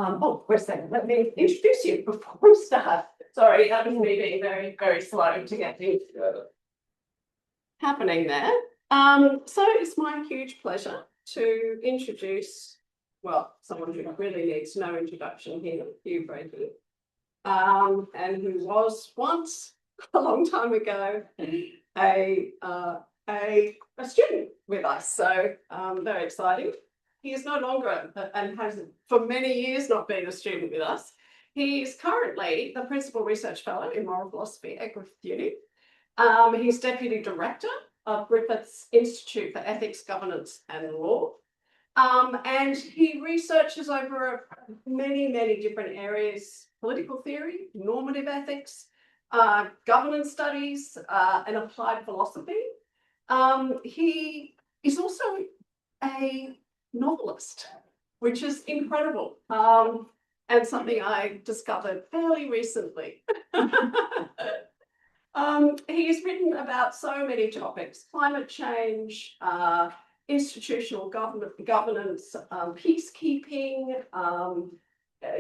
Oh, wait a second. Let me introduce you before we start. Sorry, that was me being very, very slow to get things happening there. So it's my huge pleasure to introduce, well, someone who really needs no introduction here, Hugh Breakey, and who was once, a long time ago, a student with us. So very exciting. He is no longer and has for many years not been a student with us. He is currently the Principal Research Fellow in Moral Philosophy at Griffith Uni. He's Deputy Director of Griffith's Institute for Ethics, Governance and Law. And he researches over many different areas: political theory, normative ethics, governance studies, and applied philosophy. He is also a novelist, which is incredible, and something I discovered fairly recently. He's written about so many topics: climate change, institutional governance, peacekeeping,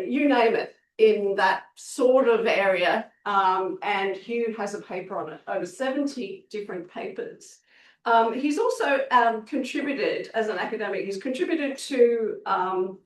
you name it, in that sort of area. And Hugh has a paper on it, over 70 different papers. He's also contributed as an academic. He's contributed to,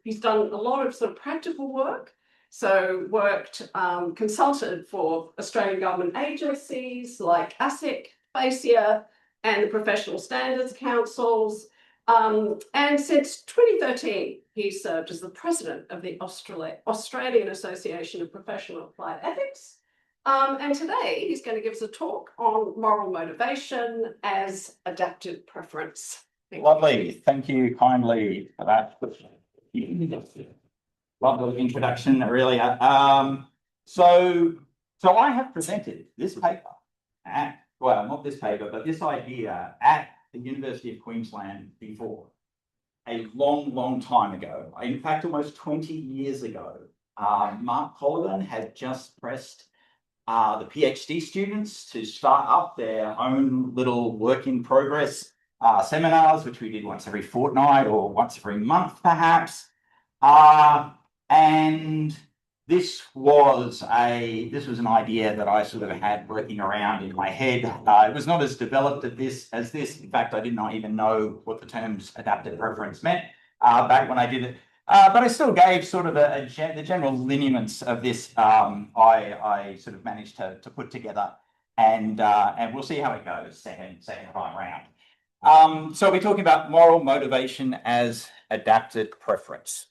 he's done a lot of sort of practical work. So worked, consulted for Australian government agencies like ASIC, FASIA, and the Professional Standards Councils. And since 2013, he served as the president of the Australian Association of Professional Applied Ethics. And today he's going to give us a talk on moral motivation as adaptive preference. Lovely. Thank you kindly for that. Lovely introduction, really. So I have presented this paper at, well, not this paper, but this idea at the University of Queensland before, a long time ago. In fact, almost 20 years ago. Mark Colligan had just pressed the PhD students to start up their own little work in progress seminars, which we did once every fortnight or once every month, perhaps. And this was an idea that I sort of had working around in my head. It was not as developed as this. In fact, I did not even know what the terms adaptive preference meant back when I did it. But I still gave sort of the general lineaments of this. I sort of managed to put together, and we'll see how it goes second time round. So we're talking about moral motivation as adapted preference.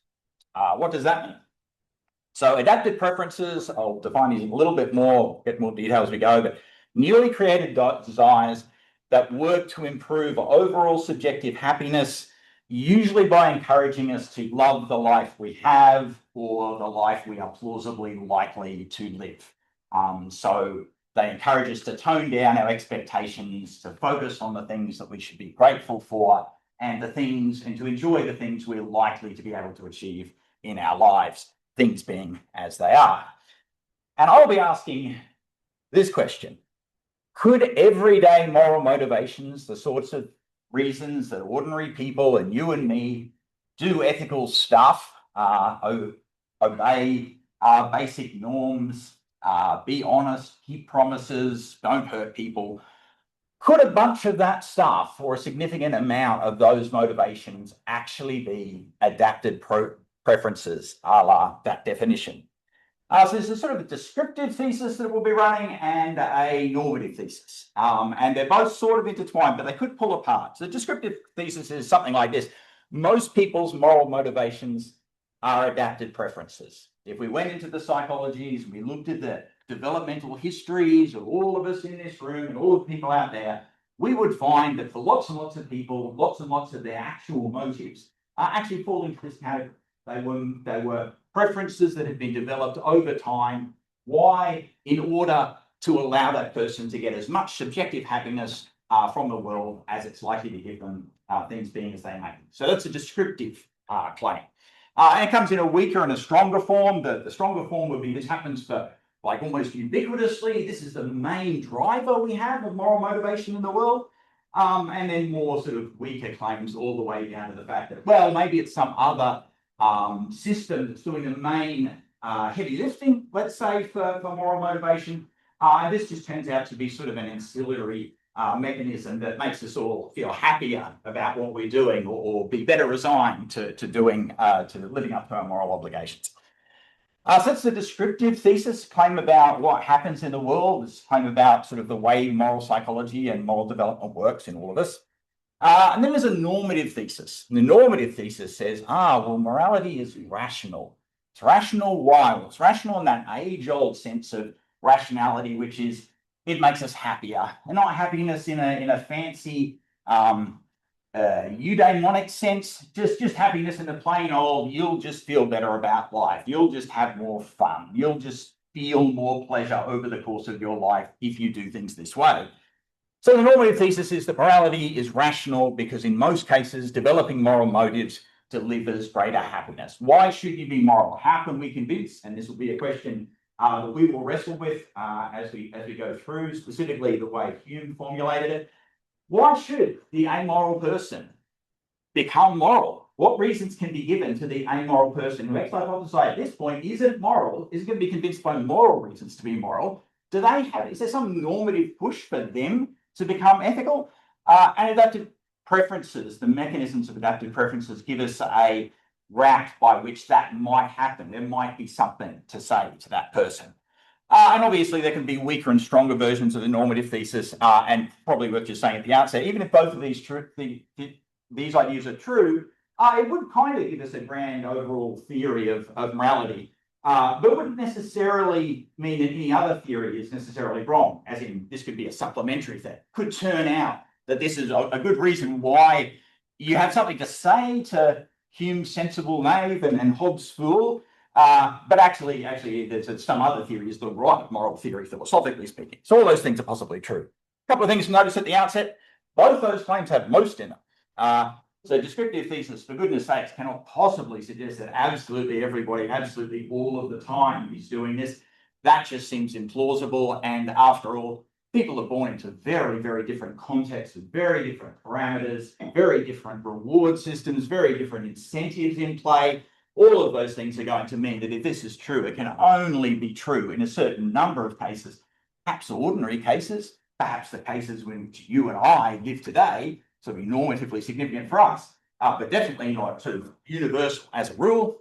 What does that mean? So adapted preferences, I'll define these a little bit more, get more detail as we go, but newly created desires that work to improve overall subjective happiness, usually by encouraging us to love the life we have or the life we are plausibly likely to live. So they encourage us to tone down our expectations, to focus on the things that we should be grateful for, and to enjoy the things we're likely to be able to achieve in our lives, things being as they are. And I'll be asking this question: could everyday moral motivations, the sorts of reasons that ordinary people and you and me do ethical stuff, obey basic norms, be honest, keep promises, don't hurt people, could a bunch of that stuff, or a significant amount of those motivations, actually be adapted preferences, a la that definition? So there's a sort of a descriptive thesis that we'll be running and a normative thesis. And they're both sort of intertwined, but they could pull apart. So the descriptive thesis is something like this: most people's moral motivations are adapted preferences. If we went into the psychologies and we looked at the developmental histories of all of us in this room and all the people out there, we would find that for lots and lots of people, lots and lots of their actual motives are actually fall into this category. They were preferences that had been developed over time. Why? In order to allow that person to get as much subjective happiness from the world as it's likely to give them, things being as they may. So that's a descriptive claim. And it comes in a weaker and a stronger form. The stronger form would be this happens for like almost ubiquitously. This is the main driver we have of moral motivation in the world. And then more sort of weaker claims all the way down to the fact that, well, maybe it's some other system that's doing the main heavy lifting, let's say, for moral motivation. And this just turns out to be sort of an ancillary mechanism that makes us all feel happier about what we're doing, or be better resigned to living up to our moral obligations. So that's the descriptive thesis, claim about what happens in the world, this claim about sort of the way moral psychology and moral development works in all of us. And then there's a normative thesis. And the normative thesis says, well, morality is rational. It's rational. Why? Well, it's rational in that age-old sense of rationality, which is it makes us happier, and not happiness in a fancy eudaimonic sense, just happiness in the plain old, you'll just feel better about life. You'll just have more fun. You'll just feel more pleasure over the course of your life if you do things this way. So the normative thesis is that morality is rational because in most cases, developing moral motives delivers greater happiness. Why should you be moral? How can we convince? And this will be a question that we will wrestle with as we go through, specifically the way Hume formulated it. Why should the amoral person become moral? What reasons can be given to the amoral person who, hypothesize at this point, isn't moral, is going to be convinced by moral reasons to be moral? Is there some normative push for them to become ethical? And adaptive preferences, the mechanisms of adaptive preferences, give us a route by which that might happen. There might be something to say to that person. And obviously there can be weaker and stronger versions of the normative thesis, and probably worth just saying at the outset, even if both of these ideas are true, it would kind of give us a grand overall theory of morality, but it wouldn't necessarily mean that any other theory is necessarily wrong, as in this could be a supplementary thing. Could turn out that this is a good reason why you have something to say to Hume's sensible knave and Hobbes' fool, but actually there's some other theories that are right moral theory, philosophically speaking. So all those things are possibly true. A couple of things to notice at the outset. Both those claims have most in them. So descriptive thesis, for goodness sakes, cannot possibly suggest that absolutely everybody, absolutely all of the time is doing this. That just seems implausible. And after all, people are born into very, very different contexts with very different parameters, very different reward systems, very different incentives in play. All of those things are going to mean that if this is true, it can only be true in a certain number of cases, perhaps ordinary cases, perhaps the cases in which you and I live today, so be normatively significant for us, but definitely not sort of universal as a rule.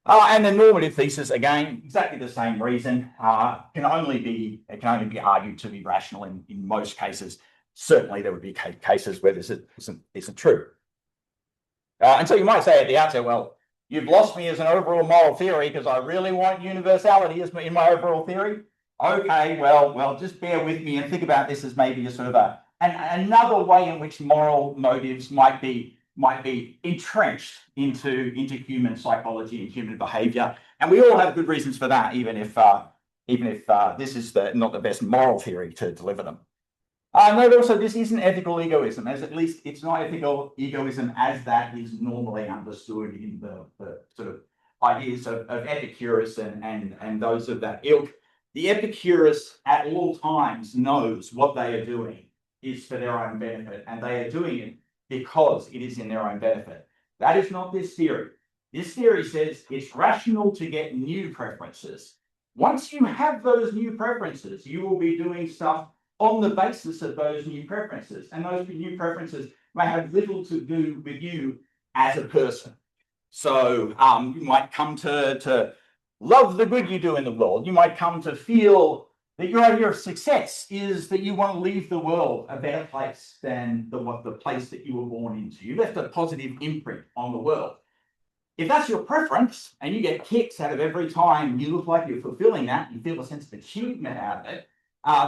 And the normative thesis, again, exactly the same reason, can only be argued to be rational in most cases. Certainly there would be cases where this isn't true. And so you might say at the outset, well, you've lost me as an overall moral theory because I really want universality in my overall theory. Okay, well, just bear with me and think about this as maybe a sort of another way in which moral motives might be entrenched into human psychology and human behavior. And we all have good reasons for that, even if this is not the best moral theory to deliver them. Note also, this isn't ethical egoism, as at least it's not ethical egoism as that is normally understood in the sort of ideas of Epicurus and those of that ilk. The Epicurus at all times knows what they are doing is for their own benefit, and they are doing it because it is in their own benefit. That is not this theory. This theory says it's rational to get new preferences. Once you have those new preferences, you will be doing stuff on the basis of those new preferences. And those new preferences may have little to do with you as a person. So you might come to love the good you do in the world. You might come to feel that your idea of success is that you want to leave the world a better place than the place that you were born into. You left a positive imprint on the world. If that's your preference and you get kicks out of every time you look like you're fulfilling that, you feel a sense of achievement out of it,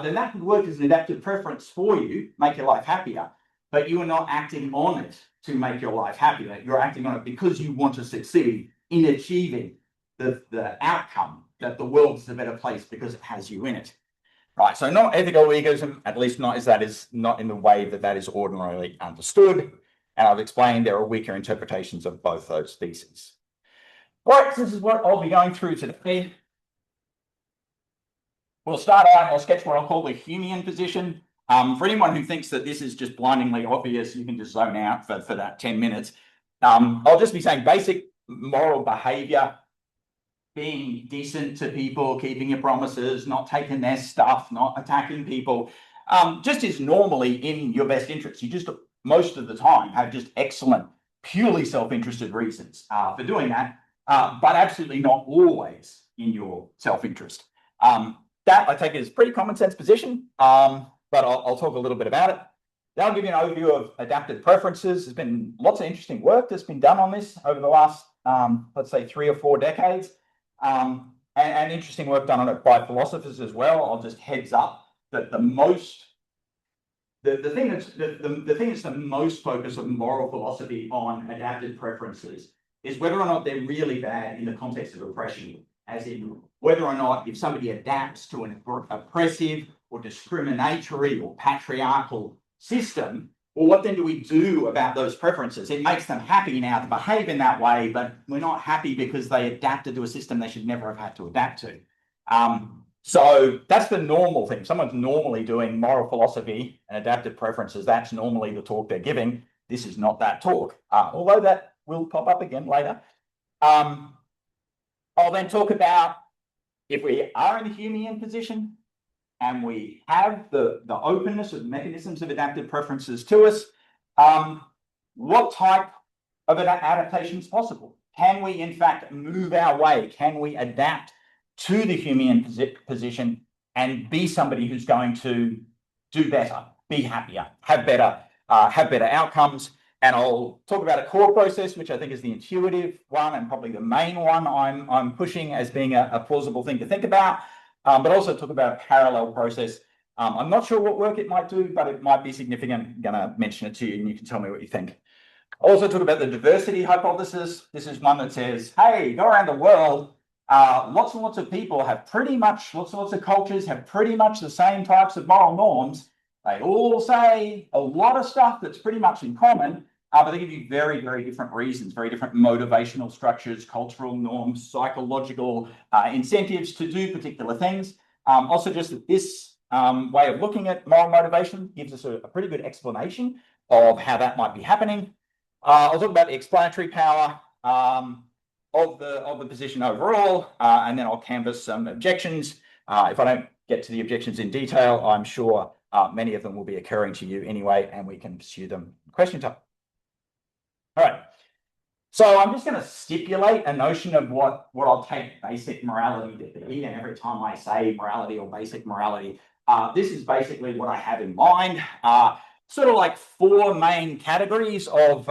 then that could work as an adaptive preference for you, make your life happier, but you are not acting on it to make your life happier. You're acting on it because you want to succeed in achieving the outcome that the world is a better place because it has you in it. Right, so not ethical egoism, at least not in the way that is ordinarily understood. And I've explained there are weaker interpretations of both those theses. All right, so this is what I'll be going through today. We'll start out and I'll sketch what I'll call the Humean position. For anyone who thinks that this is just blindingly obvious, you can just zone out for that 10 minutes. I'll just be saying basic moral behavior, being decent to people, keeping your promises, not taking their stuff, not attacking people, just is normally in your best interest. You just, most of the time, have just excellent, purely self-interested reasons for doing that, but absolutely not always in your self-interest. That I take it as a pretty common sense position, but I'll talk a little bit about it. That'll give you an overview of adaptive preferences. There's been lots of interesting work that's been done on this over the last, let's say, 3 or 4 decades. And interesting work done on it by philosophers as well. I'll just heads up that the thing that's the most focus of moral philosophy on adaptive preferences is whether or not they're really bad in the context of oppression, as in whether or not if somebody adapts to an oppressive or discriminatory or patriarchal system, well, what then do we do about those preferences? It makes them happy now to behave in that way, but we're not happy because they adapted to a system they should never have had to adapt to. So that's the normal thing. Someone's normally doing moral philosophy and adaptive preferences. That's normally the talk they're giving. This is not that talk, although that will pop up again later. I'll then talk about if we are in the Humean position and we have the openness of mechanisms of adaptive preferences to us, what type of adaptation is possible? Can we, in fact, move our way? Can we adapt to the Humean position and be somebody who's going to do better, be happier, have better outcomes? And I'll talk about a core process, which I think is the intuitive one and probably the main one I'm pushing as being a plausible thing to think about, but also talk about a parallel process. I'm not sure what work it might do, but it might be significant. I'm going to mention it to you and you can tell me what you think. I'll also talk about the diversity hypothesis. This is one that says, hey, go around the world, lots and lots of people have pretty much, lots and lots of cultures have pretty much the same types of moral norms. They all say a lot of stuff that's pretty much in common, but they give you very, very different reasons, very different motivational structures, cultural norms, psychological incentives to do particular things. I'll suggest that this way of looking at moral motivation gives us a pretty good explanation of how that might be happening. I'll talk about the explanatory power of the position overall, and then I'll canvass some objections. If I don't get to the objections in detail, I'm sure many of them will be occurring to you anyway, and we can pursue them in question time. All right. So I'm just going to stipulate a notion of what I'll take basic morality to be, and every time I say morality or basic morality, this is basically what I have in mind. Sort of like 4 main categories of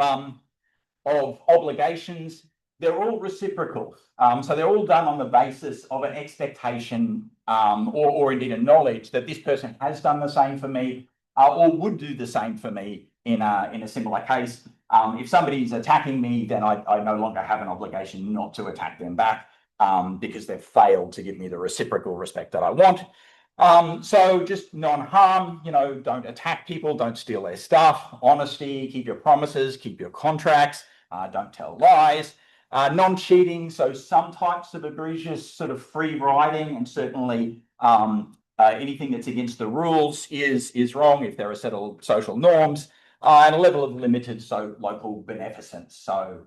obligations. They're all reciprocal. So they're all done on the basis of an expectation or indeed a knowledge that this person has done the same for me or would do the same for me in a similar case. If somebody's attacking me, then I no longer have an obligation not to attack them back because they've failed to give me the reciprocal respect that I want. So just non-harm, don't attack people, don't steal their stuff, honesty, keep your promises, keep your contracts, don't tell lies. Non-cheating, so some types of egregious sort of free riding, and certainly anything that's against the rules is wrong if there are settled social norms, and a level of limited local beneficence. So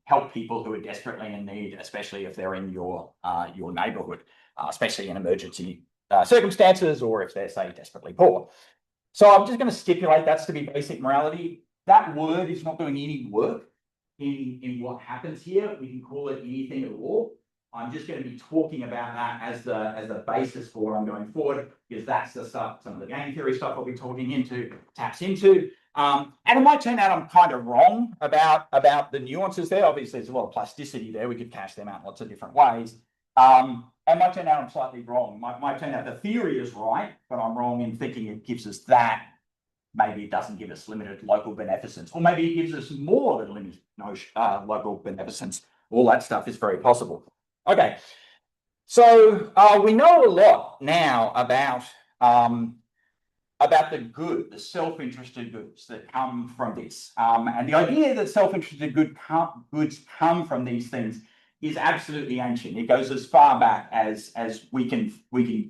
help people who are desperately in need, especially if they're in your neighbourhood, especially in emergency circumstances or if they're, say, desperately poor. So I'm just going to stipulate that's to be basic morality. That word is not doing any work in what happens here. We can call it anything at all. I'm just going to be talking about that as the basis for what I'm going forward, because that's the stuff, some of the game theory stuff I'll be taps into. And it might turn out I'm kind of wrong about the nuances there. Obviously, there's a lot of plasticity there. We could cash them out in lots of different ways. It might turn out I'm slightly wrong. Might turn out the theory is right, but I'm wrong in thinking it gives us that. Maybe it doesn't give us limited local beneficence, or maybe it gives us more than limited local beneficence. All that stuff is very possible. Okay, so we know a lot now about the good, the self-interested goods that come from this, and the idea that self-interested goods come from these things is absolutely ancient. It goes as far back as we can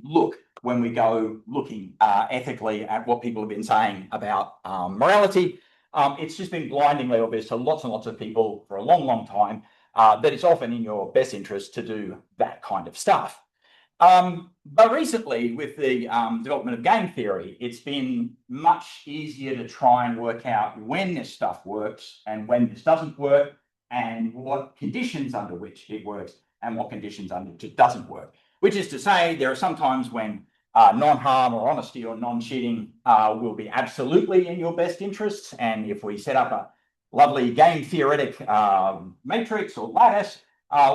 look when we go looking ethically at what people have been saying about morality. It's just been blindingly obvious to lots and lots of people for a long, long time. that it's often in your best interest to do that kind of stuff. But recently, with the development of game theory, it's been much easier to try and work out when this stuff works and when this doesn't work, and what conditions under which it works and what conditions under which it doesn't work. Which is to say, there are some times when non-harm or honesty or non-cheating will be absolutely in your best interests. And if we set up a lovely game theoretic matrix or lattice,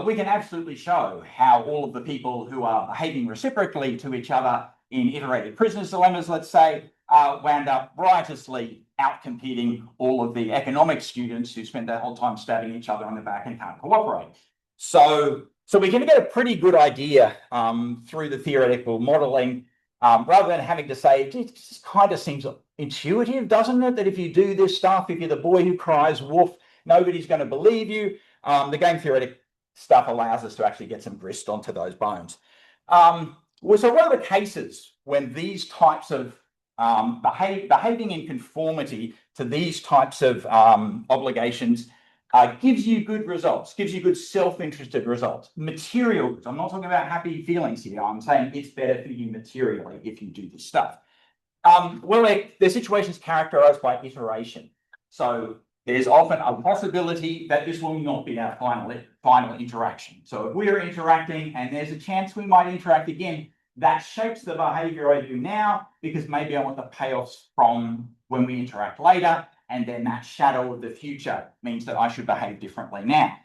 we can absolutely show how all of the people who are behaving reciprocally to each other in iterated prisoner's dilemmas, let's say, wound up riotously outcompeting all of the economic students who spent their whole time stabbing each other on the back and can't cooperate. So we can get a pretty good idea through the theoretical modeling, rather than having to say, it just kind of seems intuitive, doesn't it? That if you do this stuff, if you're the boy who cries wolf, nobody's going to believe you. The game theoretic stuff allows us to actually get some grist onto those bones. So what are the cases when these types of behaving in conformity to these types of obligations gives you good results, gives you good self-interested results? Material goods. I'm not talking about happy feelings here. I'm saying it's better for you materially if you do this stuff. Well, the situation is characterized by iteration. So there's often a possibility that this will not be our final interaction. So if we're interacting and there's a chance we might interact again, that shapes the behavior I do now, because maybe I want the payoffs from when we interact later, and then that shadow of the future means that I should behave differently now.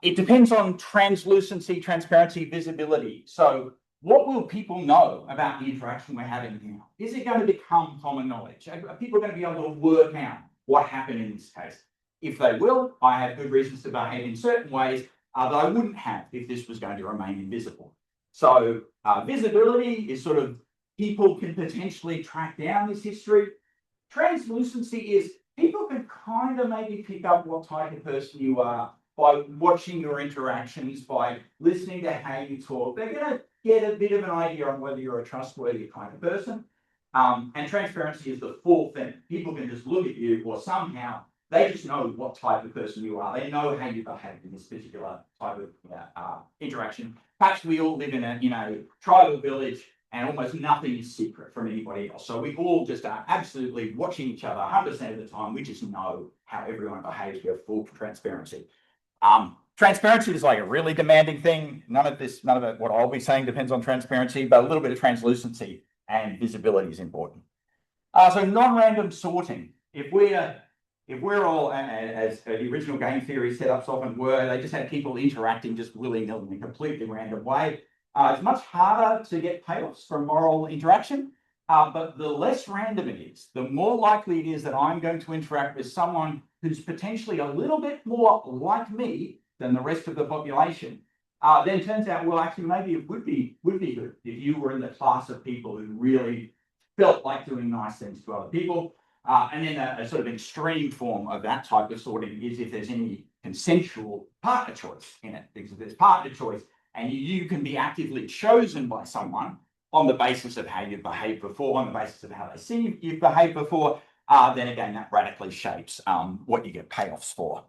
It depends on translucency, transparency, visibility. So what will people know about the interaction we're having now? Is it going to become common knowledge? Are people going to be able to work out what happened in this case? If they will, I have good reasons to behave in certain ways that I wouldn't have if this was going to remain invisible. So visibility is sort of, people can potentially track down this history. Translucency is, people can kind of maybe pick up what type of person you are by watching your interactions, by listening to how you talk. They're going to get a bit of an idea on whether you're a trustworthy kind of person. And transparency is the full thing. People can just look at you, or somehow they just know what type of person you are. They know how you behave in this particular type of interaction. Perhaps we all live in a tribal village, and almost nothing is secret from anybody else. So we all just are absolutely watching each other 100% of the time. We just know how everyone behaves. We have full transparency. Transparency is like a really demanding thing. None of it, what I'll be saying, depends on transparency, but a little bit of translucency and visibility is important. So non-random sorting. If we're all, as the original game theory setups often were, they just had people interacting just willy-nilly in a completely random way. It's much harder to get payoffs from moral interaction, but the less random it is, the more likely it is that I'm going to interact with someone who's potentially a little bit more like me than the rest of the population. Then turns out, well, actually, maybe it would be good if you were in the class of people who really felt like doing nice things to other people. And then a sort of extreme form of that type of sorting is if there's any consensual partner choice in it. Because if there's partner choice and you can be actively chosen by someone on the basis of how you've behaved before, on the basis of how they see you've behaved before, then again, that radically shapes what you get payoffs for.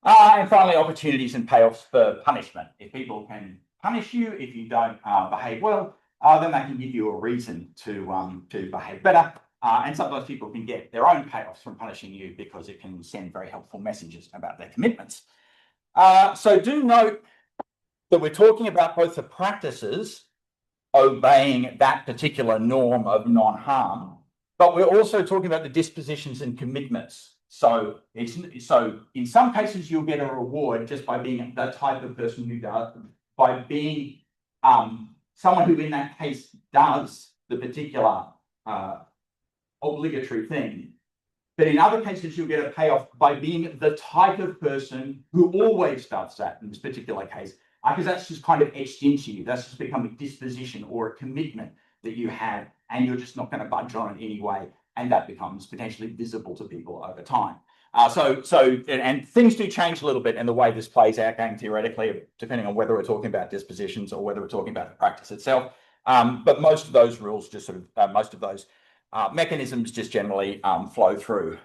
And finally, opportunities and payoffs for punishment. If people can punish you if you don't behave well, then they can give you a reason to behave better. And sometimes people can get their own payoffs from punishing you because it can send very helpful messages about their commitments. So do note that we're talking about both the practices obeying that particular norm of non-harm, but we're also talking about the dispositions and commitments. So in some cases you'll get a reward just by being the type of person who does, by being someone who in that case does the particular obligatory thing. But in other cases, you'll get a payoff by being the type of person who always does that in this particular case, because that's just kind of etched into you. That's just become a disposition or a commitment that you have, and you're just not going to budge on it anyway, and that becomes potentially visible to people over time. And things do change a little bit in the way this plays out game theoretically, depending on whether we're talking about dispositions or whether we're talking about the practice itself. But most of those rules just sort of, most of those mechanisms just generally flow through.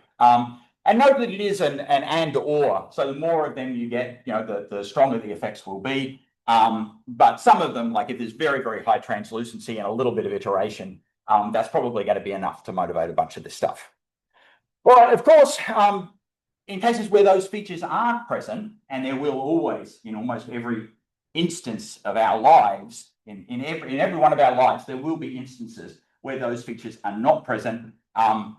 And note that it is an and or. So the more of them you get, the stronger the effects will be. But some of them, like if there's very, very high translucency and a little bit of iteration, that's probably going to be enough to motivate a bunch of this stuff. All right, of course, in cases where those features aren't present, and there will always, in almost every instance of our lives, in every one of our lives, there will be instances where those features are not present,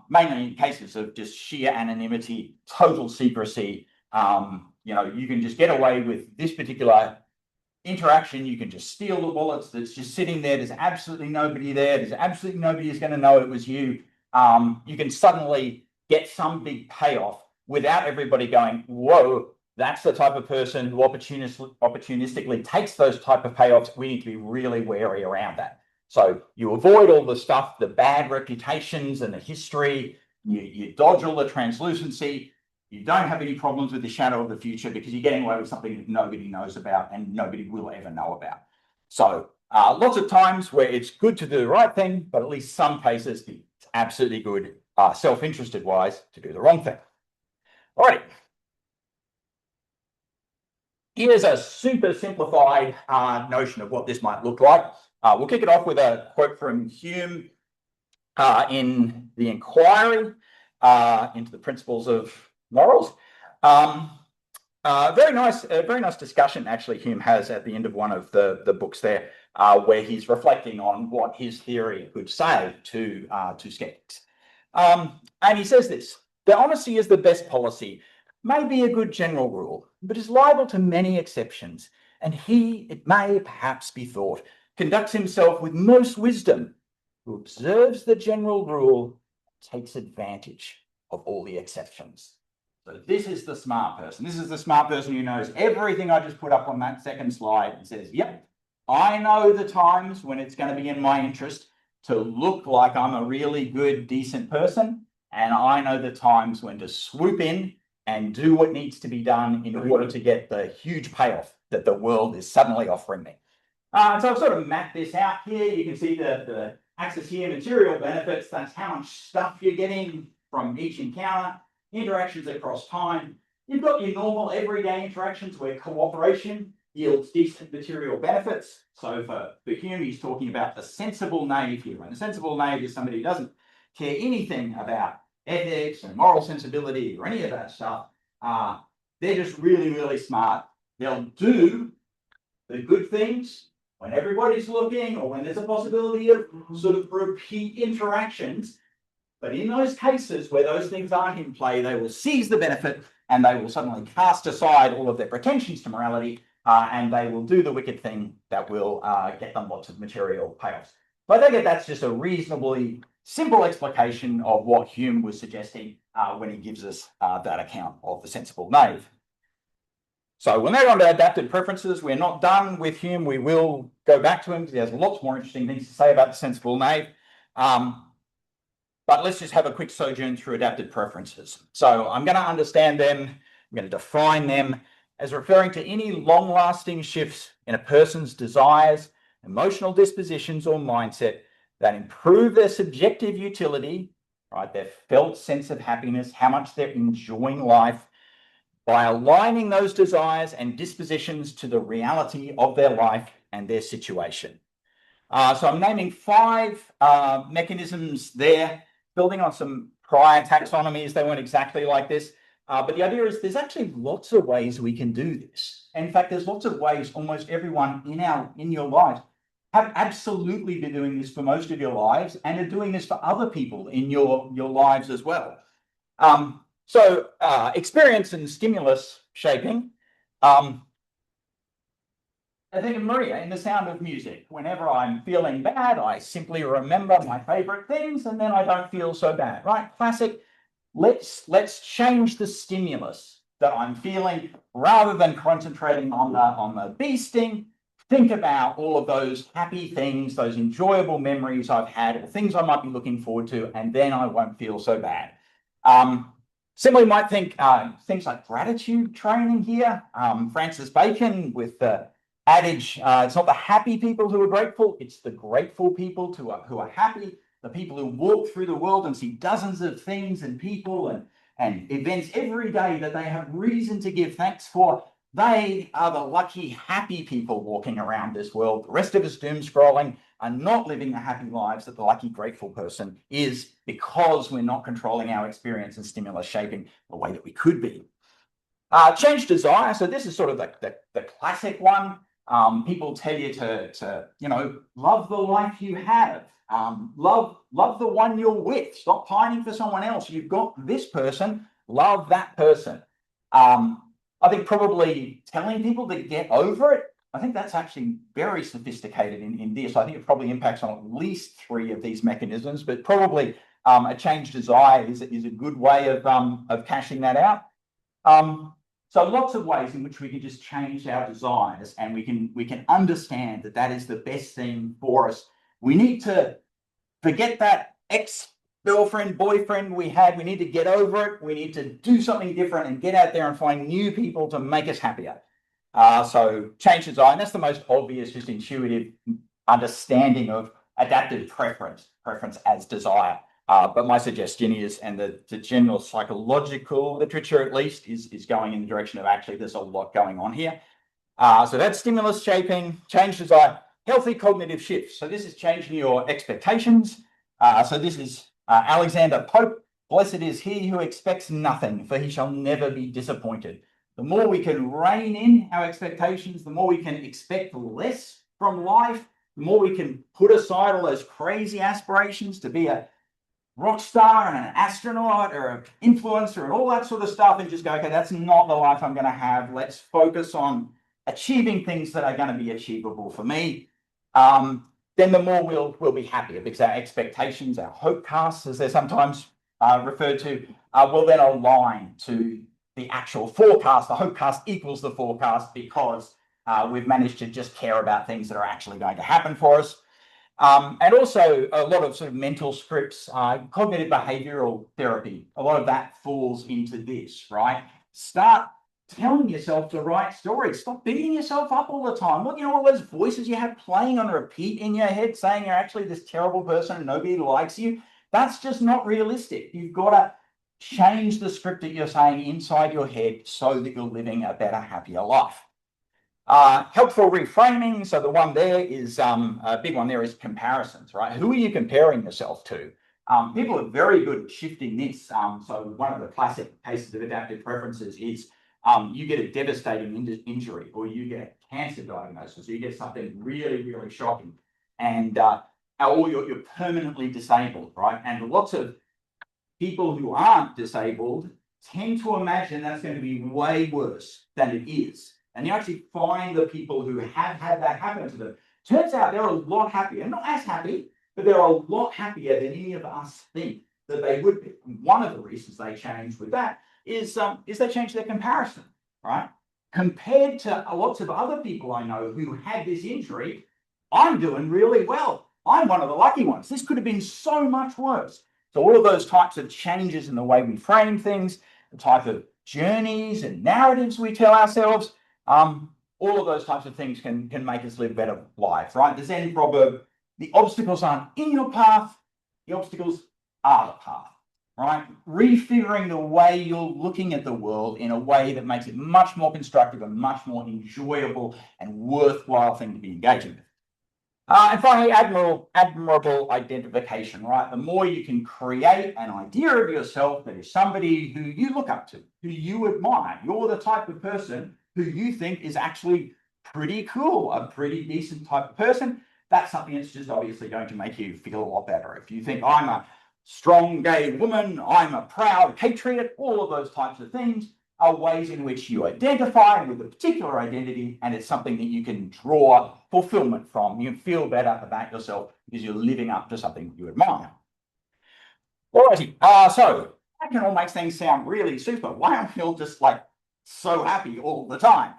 mainly in cases of just sheer anonymity, total secrecy. You can just get away with this particular interaction. You can just steal the bullets that's just sitting there. There's absolutely nobody there. There's absolutely nobody who's going to know it was you. You can suddenly get some big payoff without everybody going, whoa, that's the type of person who opportunistically takes those type of payoffs. We need to be really wary around that. So you avoid all the stuff, the bad reputations and the history. You dodge all the translucency. You don't have any problems with the shadow of the future because you're getting away with something that nobody knows about and nobody will ever know about. So lots of times where it's good to do the right thing, but at least some cases it's absolutely good, self-interested wise, to do the wrong thing. All right. Here's a super simplified notion of what this might look like. We'll kick it off with a quote from Hume in the Inquiry into the Principles of Morals. Very nice discussion actually Hume has at the end of one of the books there, where he's reflecting on what his theory could say to skeptics. And he says this: "The honesty is the best policy, may be a good general rule, but is liable to many exceptions, and he, it may perhaps be thought, conducts himself with most wisdom, who observes the general rule, takes advantage of all the exceptions." So this is the smart person. This is the smart person who knows everything I just put up on that second slide and says, yep, I know the times when it's going to be in my interest to look like I'm a really good, decent person. And I know the times when to swoop in and do what needs to be done in order to get the huge payoff that the world is suddenly offering me. So I've sort of mapped this out here. You can see the axis here, material benefits. That's how much stuff you're getting from each encounter. Interactions across time. You've got your normal everyday interactions where cooperation yields decent material benefits. So for Hume, he's talking about the sensible knave here. And the sensible knave is somebody who doesn't care anything about ethics and moral sensibility or any of that stuff. They're just really, really smart. They'll do the good things when everybody's looking or when there's a possibility of sort of repeat interactions. But in those cases where those things aren't in play, they will seize the benefit and they will suddenly cast aside all of their pretensions to morality, and they will do the wicked thing that will get them lots of material payoffs. So I think that's just a reasonably simple explication of what Hume was suggesting when he gives us that account of the sensible knave. So we'll now go on to adapted preferences. We're not done with Hume. We will go back to him because he has lots more interesting things to say about the sensible knave. But let's just have a quick sojourn through adapted preferences. So I'm going to understand them. I'm going to define them as referring to any long-lasting shifts in a person's desires, emotional dispositions, or mindset that improve their subjective utility, right, their felt sense of happiness, how much they're enjoying life, by aligning those desires and dispositions to the reality of their life and their situation. So I'm naming 5 mechanisms there, building on some prior taxonomies. They weren't exactly like this, but the idea is there's actually lots of ways we can do this. In fact, there's lots of ways almost everyone in your life have absolutely been doing this for most of your lives and are doing this for other people in your lives as well. So experience and stimulus shaping. I think of Maria in The Sound of Music. Whenever I'm feeling bad, I simply remember my favorite things and then I don't feel so bad, right? Classic. Let's change the stimulus that I'm feeling rather than concentrating on the bee sting. Think about all of those happy things, those enjoyable memories I've had, or things I might be looking forward to, and then I won't feel so bad. Similarly, you might think things like gratitude training here. Francis Bacon with the adage, it's not the happy people who are grateful, it's the grateful people who are happy, the people who walk through the world and see dozens of things and people and events every day that they have reason to give thanks for. They are the lucky, happy people walking around this world. The rest of us doom scrolling are not living the happy lives that the lucky, grateful person is, because we're not controlling our experience and stimulus shaping the way that we could be. Change desire. So this is sort of the classic one. People tell you to love the life you have. Love the one you're with. Stop pining for someone else. You've got this person. Love that person. I think probably telling people to get over it, I think that's actually very sophisticated in this. I think it probably impacts on at least 3 of these mechanisms, but probably a change desire is a good way of cashing that out. So lots of ways in which we can just change our desires, and we can understand that that is the best thing for us. We need to forget that ex-girlfriend, boyfriend we had. We need to get over it. We need to do something different and get out there and find new people to make us happier. So change desire, and that's the most obvious, just intuitive understanding of adaptive preference as desire. But my suggestion is, and the general psychological literature at least, is going in the direction of actually there's a lot going on here. So that's stimulus shaping, change desire, healthy cognitive shifts. So this is changing your expectations. So this is Alexander Pope. Blessed is he who expects nothing, for he shall never be disappointed. The more we can rein in our expectations, the more we can expect less from life, the more we can put aside all those crazy aspirations to be a rock star and an astronaut or an influencer and all that sort of stuff, and just go, okay, that's not the life I'm going to have. Let's focus on achieving things that are going to be achievable for me. Then the more we'll be happier, because our expectations, our hope casts, as they're sometimes referred to, will then align to the actual forecast. The hope cast equals the forecast, because we've managed to just care about things that are actually going to happen for us. And also a lot of sort of mental scripts, cognitive behavioral therapy, a lot of that falls into this, right? Start telling yourself the right story. Stop beating yourself up all the time. Look, all those voices you have playing on repeat in your head saying you're actually this terrible person and nobody likes you. That's just not realistic. You've got to change the script that you're saying inside your head so that you're living a better, happier life. Helpful reframing. So the one there is, a big one there is comparisons, right? Who are you comparing yourself to? People are very good at shifting this. So one of the classic cases of adaptive preferences is you get a devastating injury, or you get a cancer diagnosis, or you get something really, really shocking, and or you're permanently disabled, right? And lots of people who aren't disabled tend to imagine that's going to be way worse than it is. And you actually find the people who have had that happen to them. Turns out they're a lot happier, not as happy, but they're a lot happier than any of us think that they would be. And one of the reasons they change with that is they change their comparison, right? Compared to lots of other people I know who had this injury, I'm doing really well. I'm one of the lucky ones. This could have been so much worse. So all of those types of changes in the way we frame things, the type of journeys and narratives we tell ourselves, all of those types of things can make us live better lives, right? The Zen proverb, the obstacles aren't in your path, the obstacles are the path, right? Refiguring the way you're looking at the world in a way that makes it much more constructive and much more enjoyable and worthwhile thing to be engaging with. And finally, admirable identification, right? The more you can create an idea of yourself that is somebody who you look up to, who you admire, you're the type of person who you think is actually pretty cool, a pretty decent type of person, that's something that's just obviously going to make you feel a lot better. If you think I'm a strong gay woman, I'm a proud patriot, all of those types of things are ways in which you identify with a particular identity, and it's something that you can draw fulfillment from. You feel better about yourself because you're living up to something you admire. Alrighty, so that can all make things sound really super. Why aren't we all just like so happy all the time?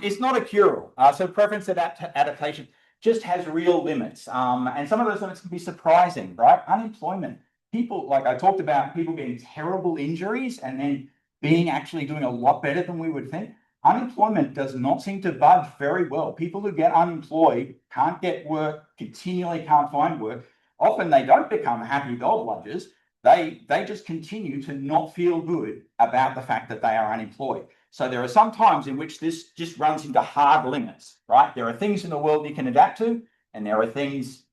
It's not a cure-all. So preference adaptation just has real limits. And some of those limits can be surprising, right? Unemployment. People, like I talked about, people getting terrible injuries and then being actually doing a lot better than we would think. Unemployment does not seem to budge very well. People who get unemployed can't get work, continually can't find work. Often they don't become happy gold bludgers, they just continue to not feel good about the fact that they are unemployed. So there are some times in which this just runs into hard limits, right? There are things in the world you can adapt to, and there are things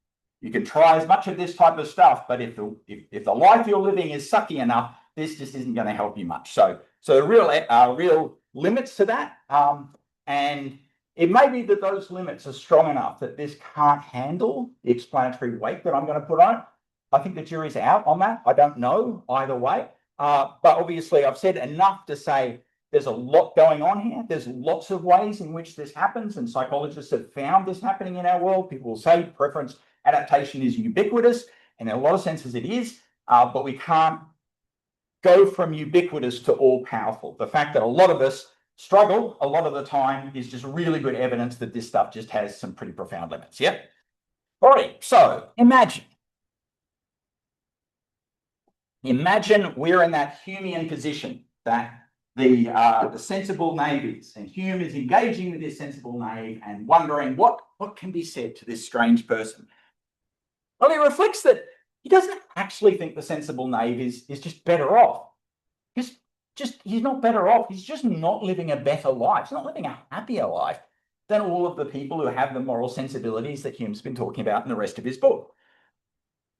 you can try as much of this type of stuff, but if the life you're living is sucky enough, this just isn't going to help you much. So real limits to that, and it may be that those limits are strong enough that this can't handle the explanatory weight that I'm going to put on it. I think the jury's out on that. I don't know either way. But obviously, I've said enough to say there's a lot going on here. There's lots of ways in which this happens, and psychologists have found this happening in our world. People will say preference adaptation is ubiquitous, and in a lot of senses it is, but we can't go from ubiquitous to all powerful. The fact that a lot of us struggle a lot of the time is just really good evidence that this stuff just has some pretty profound limits. Yeah. All right. So imagine we're in that Humean position that the sensible knave is, and Hume is engaging with this sensible knave and wondering what can be said to this strange person. Well, he reflects that he doesn't actually think the sensible knave is just better off. He's not better off. He's just not living a better life. He's not living a happier life than all of the people who have the moral sensibilities that Hume's been talking about in the rest of his book.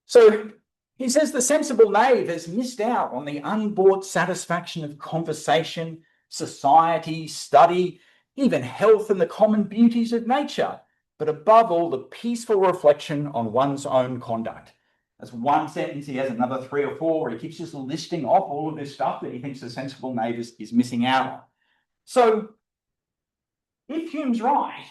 So he says the sensible knave has missed out on the unbought satisfaction of conversation, society, study, even health and the common beauties of nature, but above all, the peaceful reflection on one's own conduct. That's one sentence. He has another 3 or 4 where he keeps just listing off all of this stuff that he thinks the sensible knave is missing out on. So if Hume's right,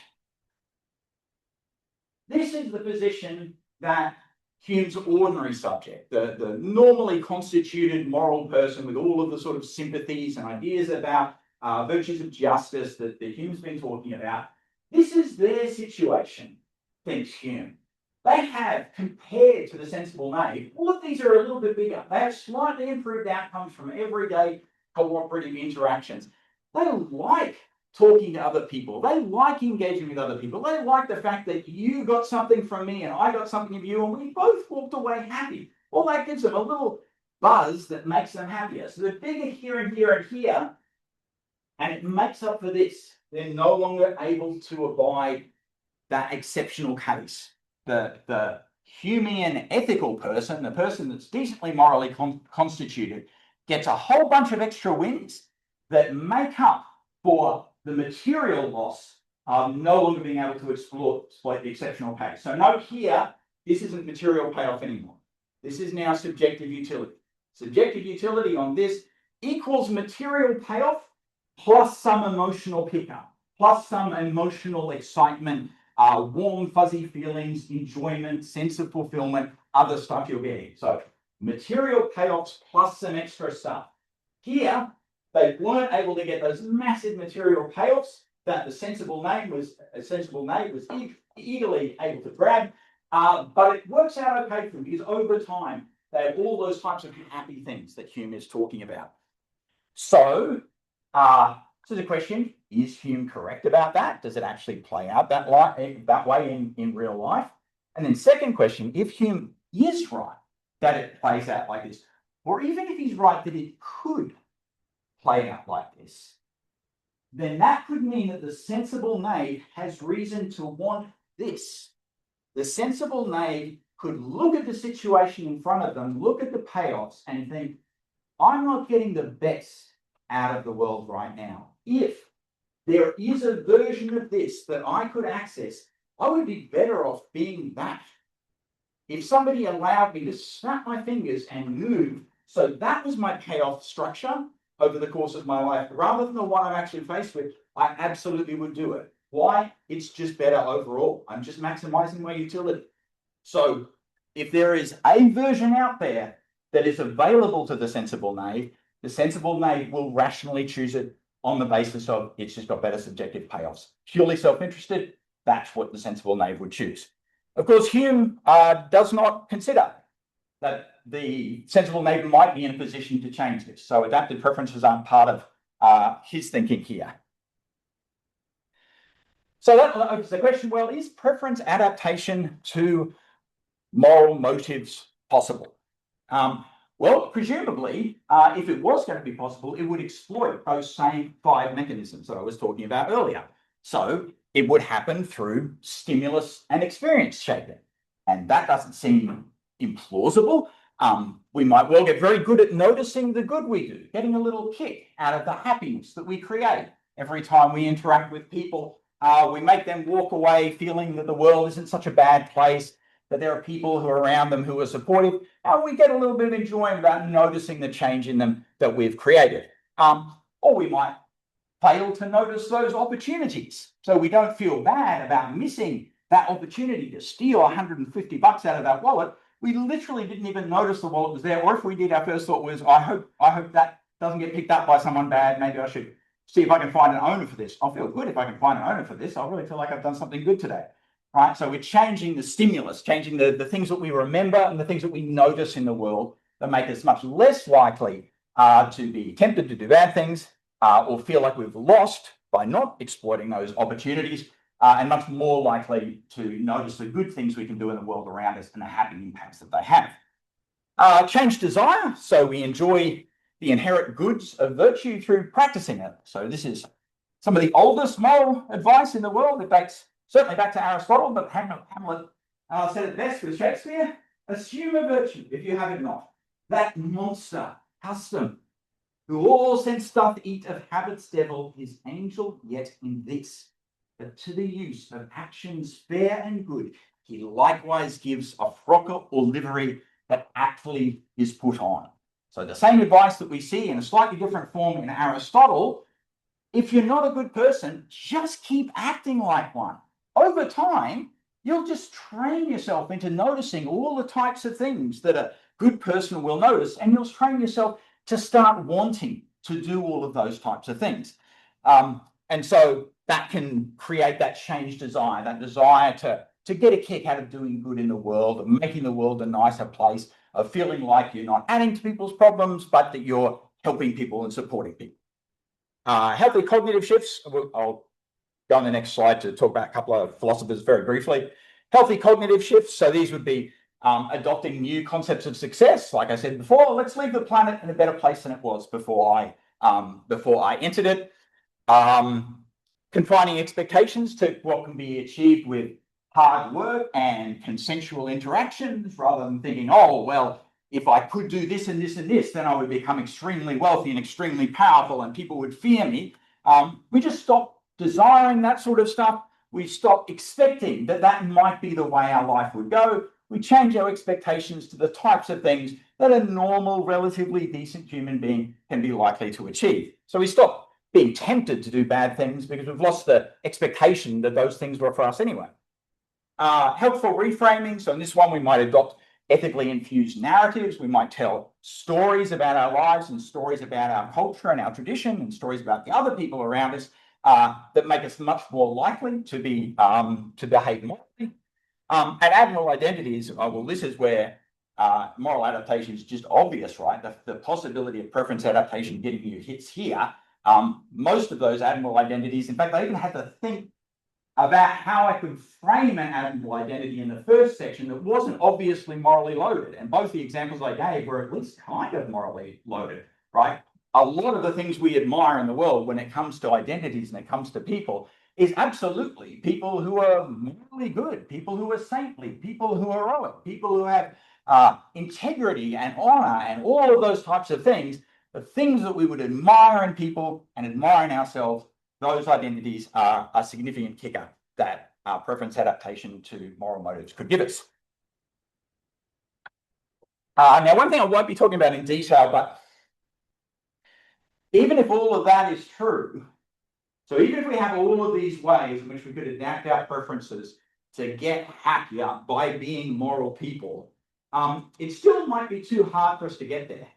this is the position that Hume's ordinary subject, the normally constituted moral person with all of the sort of sympathies and ideas about virtues of justice that Hume's been talking about, this is their situation, thinks Hume. They have, compared to the sensible knave, all of these are a little bit bigger. They have slightly improved outcomes from everyday cooperative interactions. They like talking to other people. They like engaging with other people. They like the fact that you got something from me and I got something of you and we both walked away happy. Well, that gives them a little buzz that makes them happier. So they're bigger here and here and here, and it makes up for this. They're no longer able to abide that exceptional case. The Humean ethical person, the person that's decently morally constituted, gets a whole bunch of extra wins that make up for the material loss of no longer being able to exploit the exceptional case. So note here, this isn't material payoff anymore. This is now subjective utility. Subjective utility on this equals material payoff plus some emotional pickup, plus some emotional excitement, warm, fuzzy feelings, enjoyment, sense of fulfillment, other stuff you're getting. So material payoffs plus some extra stuff. Here, they weren't able to get those massive material payoffs that the sensible knave was eagerly able to grab, but it works out okay for them because over time, they have all those types of happy things that Hume is talking about. So the question, is Hume correct about that? Does it actually play out that way in real life? And then second question, if Hume is right that it plays out like this, or even if he's right that it could play out like this, then that could mean that the sensible knave has reason to want this. The sensible knave could look at the situation in front of them, look at the payoffs and think, I'm not getting the best out of the world right now. If there is a version of this that I could access, I would be better off being that. If somebody allowed me to snap my fingers and move, so that was my payoff structure over the course of my life, rather than the one I'm actually faced with, I absolutely would do it. Why? It's just better overall. I'm just maximizing my utility. So if there is a version out there that is available to the sensible knave will rationally choose it on the basis of it's just got better subjective payoffs. Purely self-interested, that's what the sensible knave would choose. Of course, Hume does not consider that the sensible knave might be in a position to change this. So adaptive preferences aren't part of his thinking here. So that opens the question, well, is preference adaptation to moral motives possible? Well, presumably, if it was going to be possible, it would exploit those same 5 mechanisms that I was talking about earlier. So it would happen through stimulus and experience shaping. And that doesn't seem implausible. We might well get very good at noticing the good we do, getting a little kick out of the happiness that we create every time we interact with people. We make them walk away feeling that the world isn't such a bad place, that there are people who are around them who are supportive. We get a little bit of enjoyment about noticing the change in them that we've created. Or we might fail to notice those opportunities. So we don't feel bad about missing that opportunity to steal 150 bucks out of that wallet. We literally didn't even notice the wallet was there. Or if we did, our first thought was, I hope that doesn't get picked up by someone bad. Maybe I should see if I can find an owner for this. I'll feel good if I can find an owner for this. I'll really feel like I've done something good today. Right? So we're changing the stimulus, changing the things that we remember and the things that we notice in the world that make us much less likely to be tempted to do bad things or feel like we've lost by not exploiting those opportunities, and much more likely to notice the good things we can do in the world around us and the happy impacts that they have. Change desire, so we enjoy the inherent goods of virtue through practicing it. So this is some of the oldest moral advice in the world. It dates certainly back to Aristotle, but Hamlet said it best with Shakespeare: assume a virtue if you have it not. That monster, custom, who all sense doth eat of habit's devil, is angel yet in this, that to the use of actions fair and good, he likewise gives a frock or livery that aptly is put on. So the same advice that we see in a slightly different form in Aristotle: if you're not a good person, just keep acting like one. Over time, you'll just train yourself into noticing all the types of things that a good person will notice, and you'll train yourself to start wanting to do all of those types of things. And so that can create that change desire, that desire to get a kick out of doing good in the world, of making the world a nicer place, of feeling like you're not adding to people's problems, but that you're helping people and supporting people. Healthy cognitive shifts. I'll go on the next slide to talk about a couple of philosophers very briefly. Healthy cognitive shifts. So these would be adopting new concepts of success. Like I said before, let's leave the planet in a better place than it was before I entered it. Confining expectations to what can be achieved with hard work and consensual interactions, rather than thinking, oh, well, if I could do this and this and this, then I would become extremely wealthy and extremely powerful and people would fear me. We just stop desiring that sort of stuff. We stop expecting that might be the way our life would go. We change our expectations to the types of things that a normal, relatively decent human being can be likely to achieve. So we stop being tempted to do bad things because we've lost the expectation that those things were for us anyway. Helpful reframing. So in this one, we might adopt ethically infused narratives. We might tell stories about our lives and stories about our culture and our tradition and stories about the other people around us that make us much more likely to behave morally. And admiral identities, well, this is where moral adaptation is just obvious, right? The possibility of preference adaptation getting you hits here. Most of those admiral identities, in fact, I even had to think about how I could frame an admiral identity in the first section that wasn't obviously morally loaded. And both the examples I gave were at least kind of morally loaded, right? A lot of the things we admire in the world when it comes to identities and it comes to people is absolutely people who are morally good, people who are saintly, people who are heroic, people who have integrity and honor and all of those types of things. The things that we would admire in people and admire in ourselves, those identities are a significant kicker that preference adaptation to moral motives could give us. Now, one thing I won't be talking about in detail, but even if all of that is true, so even if we have all of these ways in which we could adapt our preferences to get happier by being moral people, it still might be too hard for us to get there,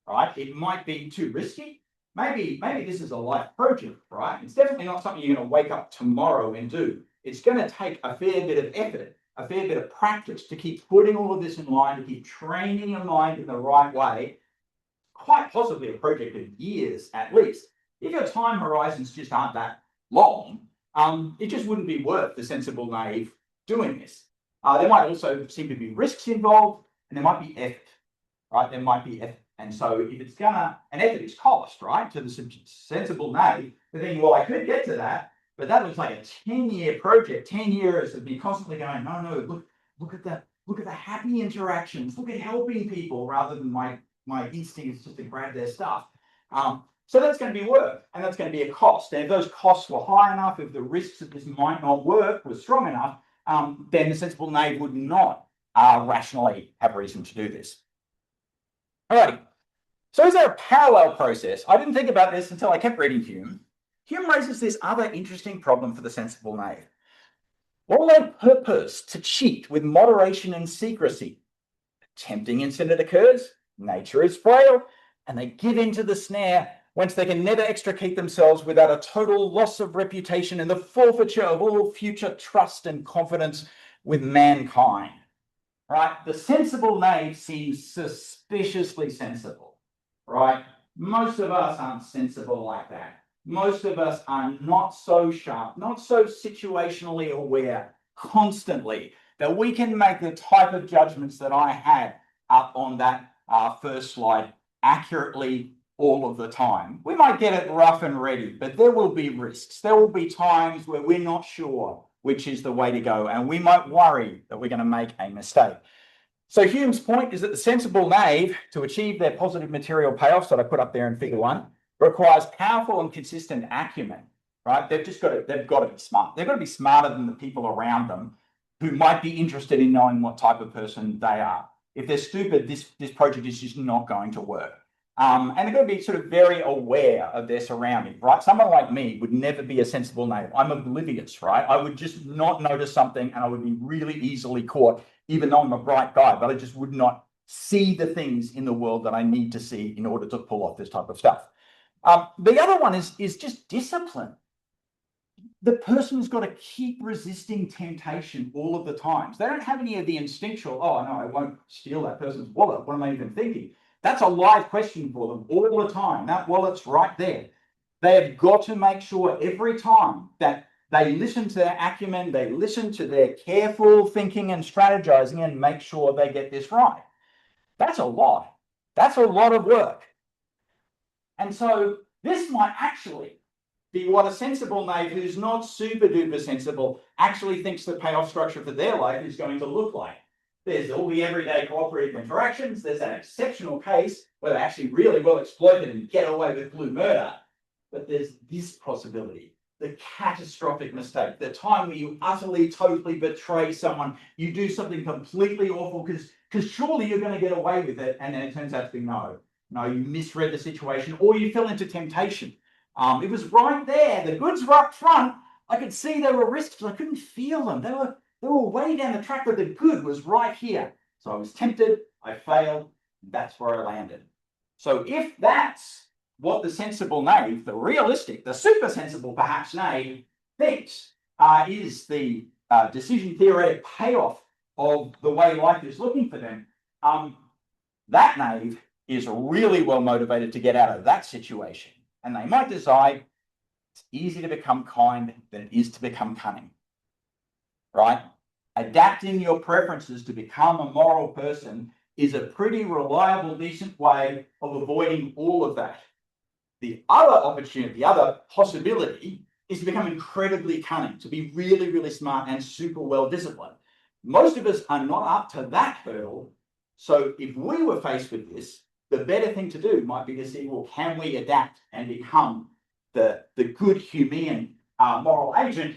right? It might be too risky. Maybe this is a life project, right? It's definitely not something you're going to wake up tomorrow and do. It's going to take a fair bit of effort, a fair bit of practice to keep putting all of this in line, to keep training your mind in the right way, quite possibly a project of years at least. If your time horizons just aren't that long, it just wouldn't be worth the sensible naive doing this. There might also seem to be risks involved, and there might be effort. right? There might be effort. And so if it's gonna, and effort is cost, right, to the sensible knave, but then, well, I could get to that, but that was like a 10-year project, 10 years of me constantly going, no, look at the happy interactions, look at helping people rather than my instinct is just to grab their stuff. So that's going to be work, and that's going to be a cost. And if those costs were high enough, if the risks that this might not work were strong enough, then the sensible knave would not rationally have reason to do this. Alrighty. So is there a parallel process? I didn't think about this until I kept reading Hume. Hume raises this other interesting problem for the sensible knave. While they purpose to cheat with moderation and secrecy, a tempting incident occurs, nature is frail, and they give in to the snare whence they can never extricate themselves without a total loss of reputation and the forfeiture of all future trust and confidence with mankind. Right? The sensible knave seems suspiciously sensible, right? Most of us aren't sensible like that. Most of us are not so sharp, not so situationally aware constantly that we can make the type of judgments that I had up on that first slide accurately all of the time. We might get it rough and ready, but there will be risks. There will be times where we're not sure which is the way to go, and we might worry that we're going to make a mistake. So Hume's point is that the sensible knave, to achieve their positive material payoffs that I put up there in figure 1, requires powerful and consistent acumen, right? They've got to be smart. They've got to be smarter than the people around them who might be interested in knowing what type of person they are. If they're stupid, this project is just not going to work. And they're going to be sort of very aware of their surroundings, right? Someone like me would never be a sensible knave. I'm oblivious, right? I would just not notice something and I would be really easily caught, even though I'm a bright guy, but I just would not see the things in the world that I need to see in order to pull off this type of stuff. The other one is just discipline. The person's got to keep resisting temptation all of the times. They don't have any of the instinctual, oh, no, I won't steal that person's wallet. What am I even thinking? That's a live question for them all the time. That wallet's right there. They have got to make sure every time that they listen to their acumen, they listen to their careful thinking and strategizing and make sure they get this right. That's a lot. That's a lot of work. And so this might actually be what a sensible knave who's not super duper sensible actually thinks the payoff structure for their life is going to look like. There's all the everyday cooperative interactions. There's an exceptional case where they actually really well exploited and get away with blue murder. But there's this possibility, the catastrophic mistake, the time where you utterly, totally betray someone, you do something completely awful because surely you're going to get away with it. And then it turns out to be no, you misread the situation or you fell into temptation. It was right there. The goods were up front. I could see there were risks, but I couldn't feel them. They were way down the track, but the good was right here. So I was tempted, I failed, and that's where I landed. So if that's what the sensible knave, the realistic, the super sensible perhaps knave, thinks is the decision theoretic payoff of the way life is looking for them, that knave is really well motivated to get out of that situation. And they might decide it's easier to become kind than it is to become cunning, right? Adapting your preferences to become a moral person is a pretty reliable, decent way of avoiding all of that. The other opportunity, the other possibility is to become incredibly cunning, to be really, really smart and super well disciplined. Most of us are not up to that hurdle. So if we were faced with this, the better thing to do might be to see, well, can we adapt and become the good Humean moral agent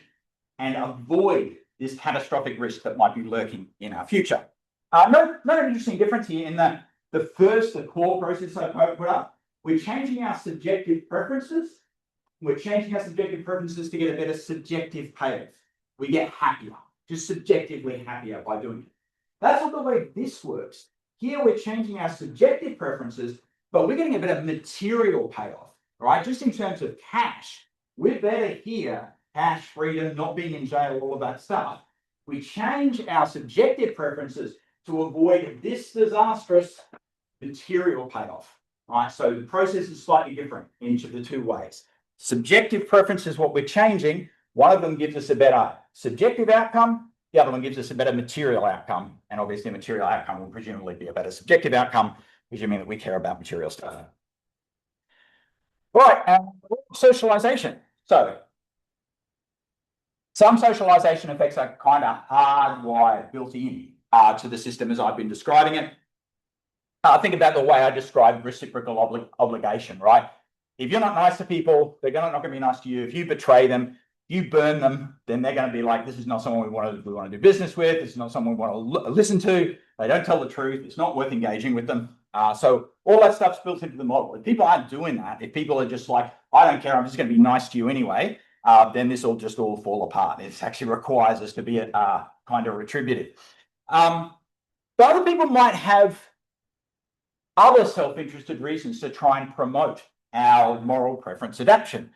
and avoid this catastrophic risk that might be lurking in our future. Note an interesting difference here in the core process I put up. We're changing our subjective preferences. We're changing our subjective preferences to get a better subjective payoff. We get happier, just subjectively happier by doing it. That's not the way this works. Here we're changing our subjective preferences, but we're getting a better material payoff, right? Just in terms of cash, we're better here. Cash, freedom, not being in jail, all of that stuff. We change our subjective preferences to avoid this disastrous material payoff, right? So the process is slightly different in each of the two ways. Subjective preference is what we're changing. One of them gives us a better subjective outcome. The other one gives us a better material outcome. And obviously a material outcome will presumably be a better subjective outcome. presuming that we care about material stuff. Right, socialization. So some socialization effects are kind of hardwired, built in to the system as I've been describing it. Think about the way I described reciprocal obligation, right? If you're not nice to people, they're not going to be nice to you. If you betray them, you burn them, then they're going to be like, this is not someone we want to do business with. This is not someone we want to listen to. They don't tell the truth. It's not worth engaging with them. So all that stuff's built into the model. If people aren't doing that, if people are just like, I don't care, I'm just going to be nice to you anyway, then this will just all fall apart. It actually requires us to be kind of retributive. But other people might have other self-interested reasons to try and promote our moral preference adaptation.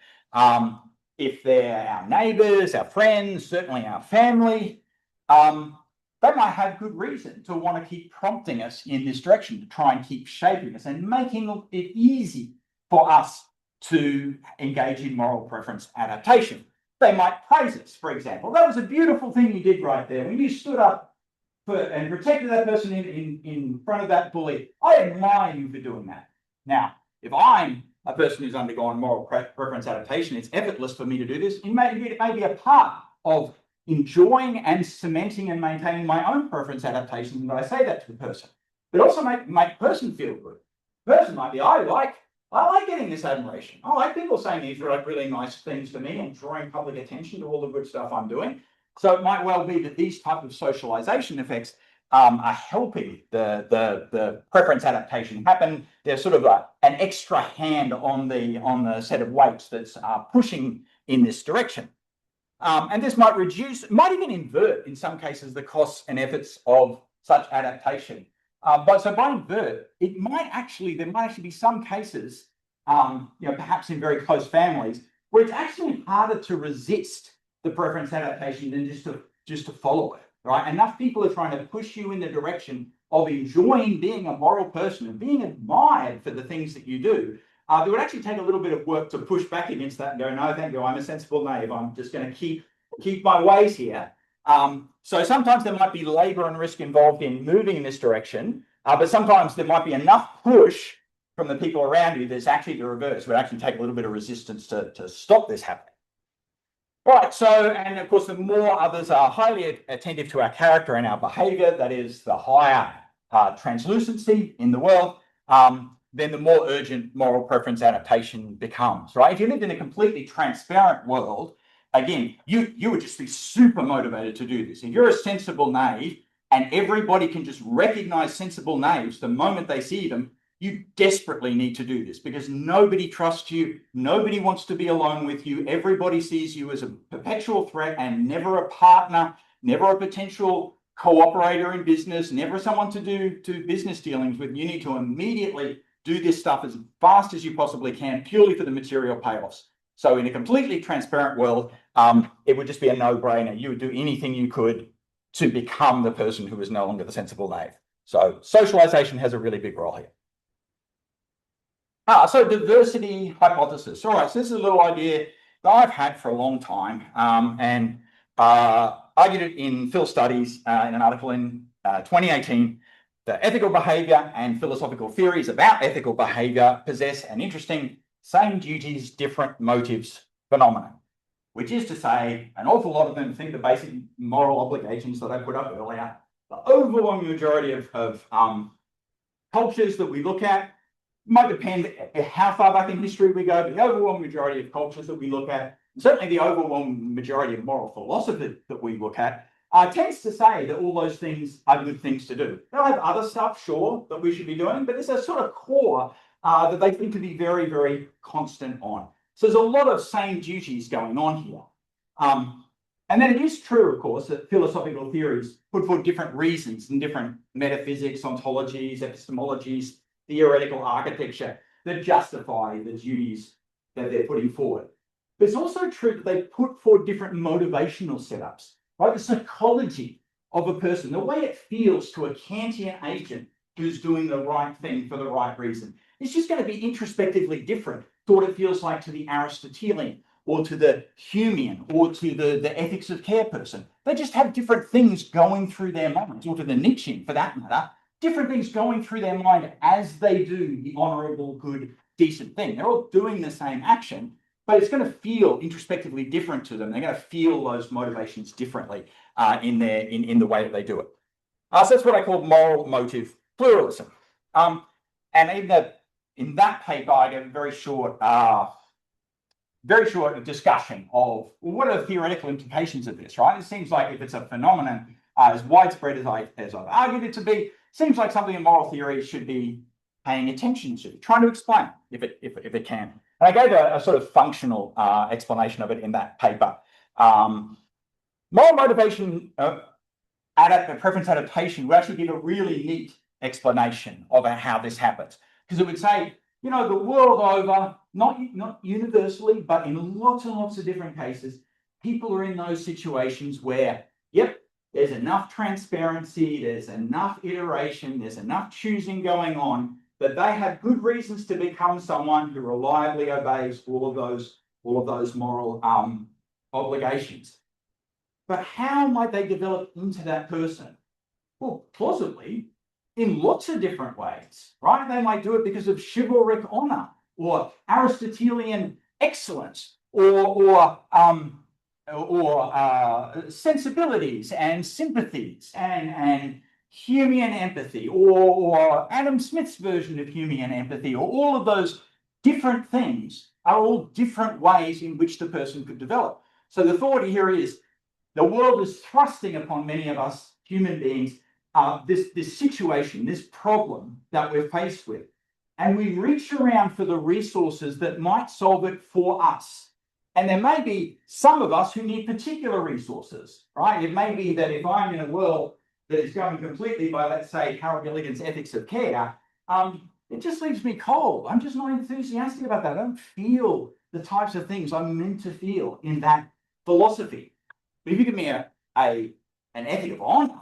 If they're our neighbours, our friends, certainly our family, they might have good reason to want to keep prompting us in this direction, to try and keep shaping us and making it easy for us to engage in moral preference adaptation. They might praise us, for example. That was a beautiful thing you did right there. When you stood up and protected that person in front of that bully, I admire you for doing that. Now, if I'm a person who's undergone moral preference adaptation, it's effortless for me to do this. It may be a part of enjoying and cementing and maintaining my own preference adaptation that I say that to the person. But also make the person feel good. The person might be, I like getting this admiration. I like people saying these really nice things to me and drawing public attention to all the good stuff I'm doing. So it might well be that these type of socialization effects are helping the preference adaptation happen. There's sort of an extra hand on the set of weights that's pushing in this direction. And this might might even invert in some cases the costs and efforts of such adaptation. But by invert, there might actually be some cases, perhaps in very close families, where it's actually harder to resist the preference adaptation than just to follow it, right? Enough people are trying to push you in the direction of enjoying being a moral person and being admired for the things that you do. It would actually take a little bit of work to push back against that and go, no, thank you, I'm a sensible knave. I'm just going to keep my ways here. So sometimes there might be labor and risk involved in moving in this direction, but sometimes there might be enough push from the people around you that's actually the reverse. It would actually take a little bit of resistance to stop this happening. Right, and of course, the more others are highly attentive to our character and our behaviour, that is, the higher translucency in the world, then the more urgent moral preference adaptation becomes, right? If you lived in a completely transparent world, again, you would just be super motivated to do this. If you're a sensible knave and everybody can just recognise sensible knaves the moment they see them, you desperately need to do this because nobody trusts you. Nobody wants to be alone with you. Everybody sees you as a perpetual threat and never a partner, never a potential cooperator in business, never someone to do business dealings with. You need to immediately do this stuff as fast as you possibly can, purely for the material payoffs. So in a completely transparent world, it would just be a no-brainer. You would do anything you could to become the person who is no longer the sensible knave. So socialization has a really big role here. So diversity hypothesis. All right, so this is a little idea that I've had for a long time and argued it in Phil Studies in an article in 2018. The ethical behaviour and philosophical theories about ethical behaviour possess an interesting same duties, different motives phenomenon, which is to say an awful lot of them think the basic moral obligations that I put up earlier, the overwhelming majority of cultures that we look at, might depend how far back in history we go, but the overwhelming majority of cultures that we look at, certainly the overwhelming majority of moral philosophy that we look at, tends to say that all those things are good things to do. They'll have other stuff, sure, that we should be doing, but there's a sort of core that they think to be very, very constant on. So there's a lot of same duties going on here. And then it is true, of course, that philosophical theories put forward different reasons and different metaphysics, ontologies, epistemologies, theoretical architecture that justify the duties that they're putting forward. But it's also true that they put forward different motivational setups, right? The psychology of a person, the way it feels to a Kantian agent who's doing the right thing for the right reason. It's just going to be introspectively different to what it feels like to the Aristotelian or to the Humean or to the ethics of care person. They just have different things going through their minds, or to the Nietzschean for that matter. different things going through their mind as they do the honourable, good, decent thing. They're all doing the same action, but it's going to feel introspectively different to them. They're going to feel those motivations differently in the way that they do it. So that's what I call moral motive pluralism. And in that paper, I gave a very short discussion of what are the theoretical implications of this, right? It seems like if it's a phenomenon as widespread as I've argued it to be, seems like something in moral theory should be paying attention to, trying to explain if it can. And I gave a sort of functional explanation of it in that paper. Moral motivation, preference adaptation would actually give a really neat explanation of how this happens, because it would say, you know, the world over, not universally, but in lots and lots of different cases, people are in those situations where, yep, there's enough transparency, there's enough iteration, there's enough choosing going on, that they have good reasons to become someone who reliably obeys all of those moral obligations. But how might they develop into that person? Well, plausibly, in lots of different ways, right? They might do it because of chivalric honor or Aristotelian excellence or sensibilities and sympathies and Humean empathy or Adam Smith's version of Humean empathy, or all of those different things are all different ways in which the person could develop. So the thought here is the world is thrusting upon many of us human beings this situation, this problem that we're faced with. And we reach around for the resources that might solve it for us. And there may be some of us who need particular resources, right? It may be that if I'm in a world that is going completely by, let's say, Harold Gilligan's ethics of care, it just leaves me cold. I'm just not enthusiastic about that. I don't feel the types of things I'm meant to feel in that philosophy. But if you give me an ethic of honor,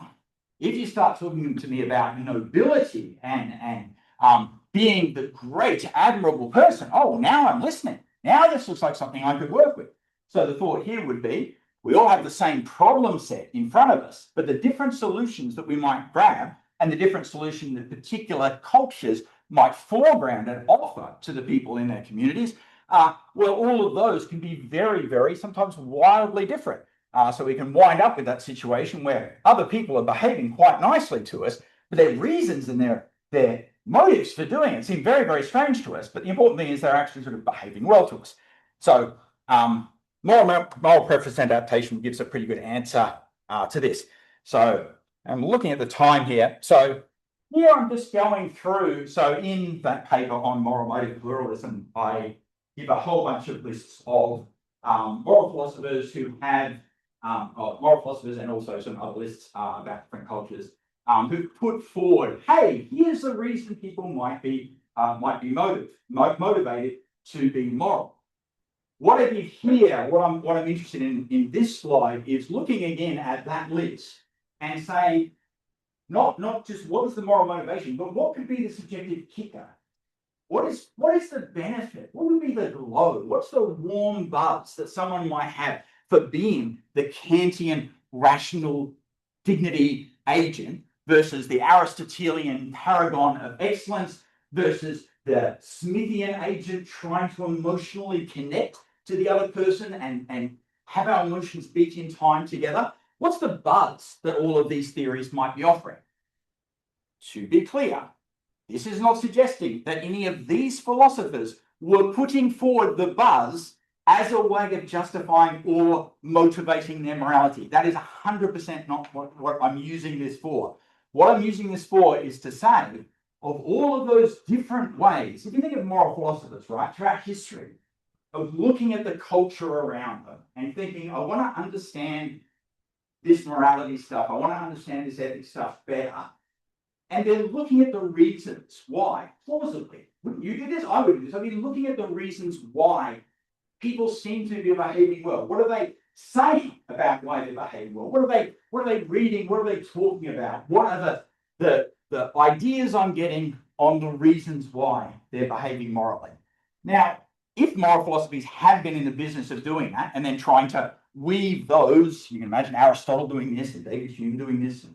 if you start talking to me about nobility and being the great, admirable person, oh, now I'm listening. Now this looks like something I could work with. So the thought here would be, we all have the same problem set in front of us, but the different solutions that we might grab and the different solution that particular cultures might foreground and offer to the people in their communities, well, all of those can be very, very, sometimes wildly different. So we can wind up with that situation where other people are behaving quite nicely to us, but their reasons and their motives for doing it seem very, very strange to us. But the important thing is they're actually sort of behaving well to us. So moral preference adaptation gives a pretty good answer to this. So I'm looking at the time here. So here I'm just going through. So in that paper on moral motive pluralism, I give a whole bunch of lists of moral philosophers who have moral philosophers and also some other lists about different cultures who put forward, hey, here's the reason people might be motivated to be moral. What I did here, what I'm interested in this slide is looking again at that list and saying, not just what is the moral motivation, but what could be the subjective kicker? What is the benefit? What would be the glow? What's the warm buzz that someone might have for being the Kantian rational dignity agent versus the Aristotelian paragon of excellence versus the Smithian agent trying to emotionally connect to the other person and have our emotions beat in time together? What's the buzz that all of these theories might be offering? To be clear, this is not suggesting that any of these philosophers were putting forward the buzz as a way of justifying or motivating their morality. That is 100% not what I'm using this for. What I'm using this for is to say, of all of those different ways, if you think of moral philosophers, right, throughout history, of looking at the culture around them and thinking, I want to understand this morality stuff, I want to understand this ethics stuff better. And they're looking at the reasons why, plausibly. Wouldn't you do this? I would do this. I'd be looking at the reasons why people seem to be behaving well. What are they saying about why they're behaving well? What are they reading? What are they talking about? What are the ideas I'm getting on the reasons why they're behaving morally? Now, if moral philosophies have been in the business of doing that and then trying to weave those, you can imagine Aristotle doing this and David Hume doing this,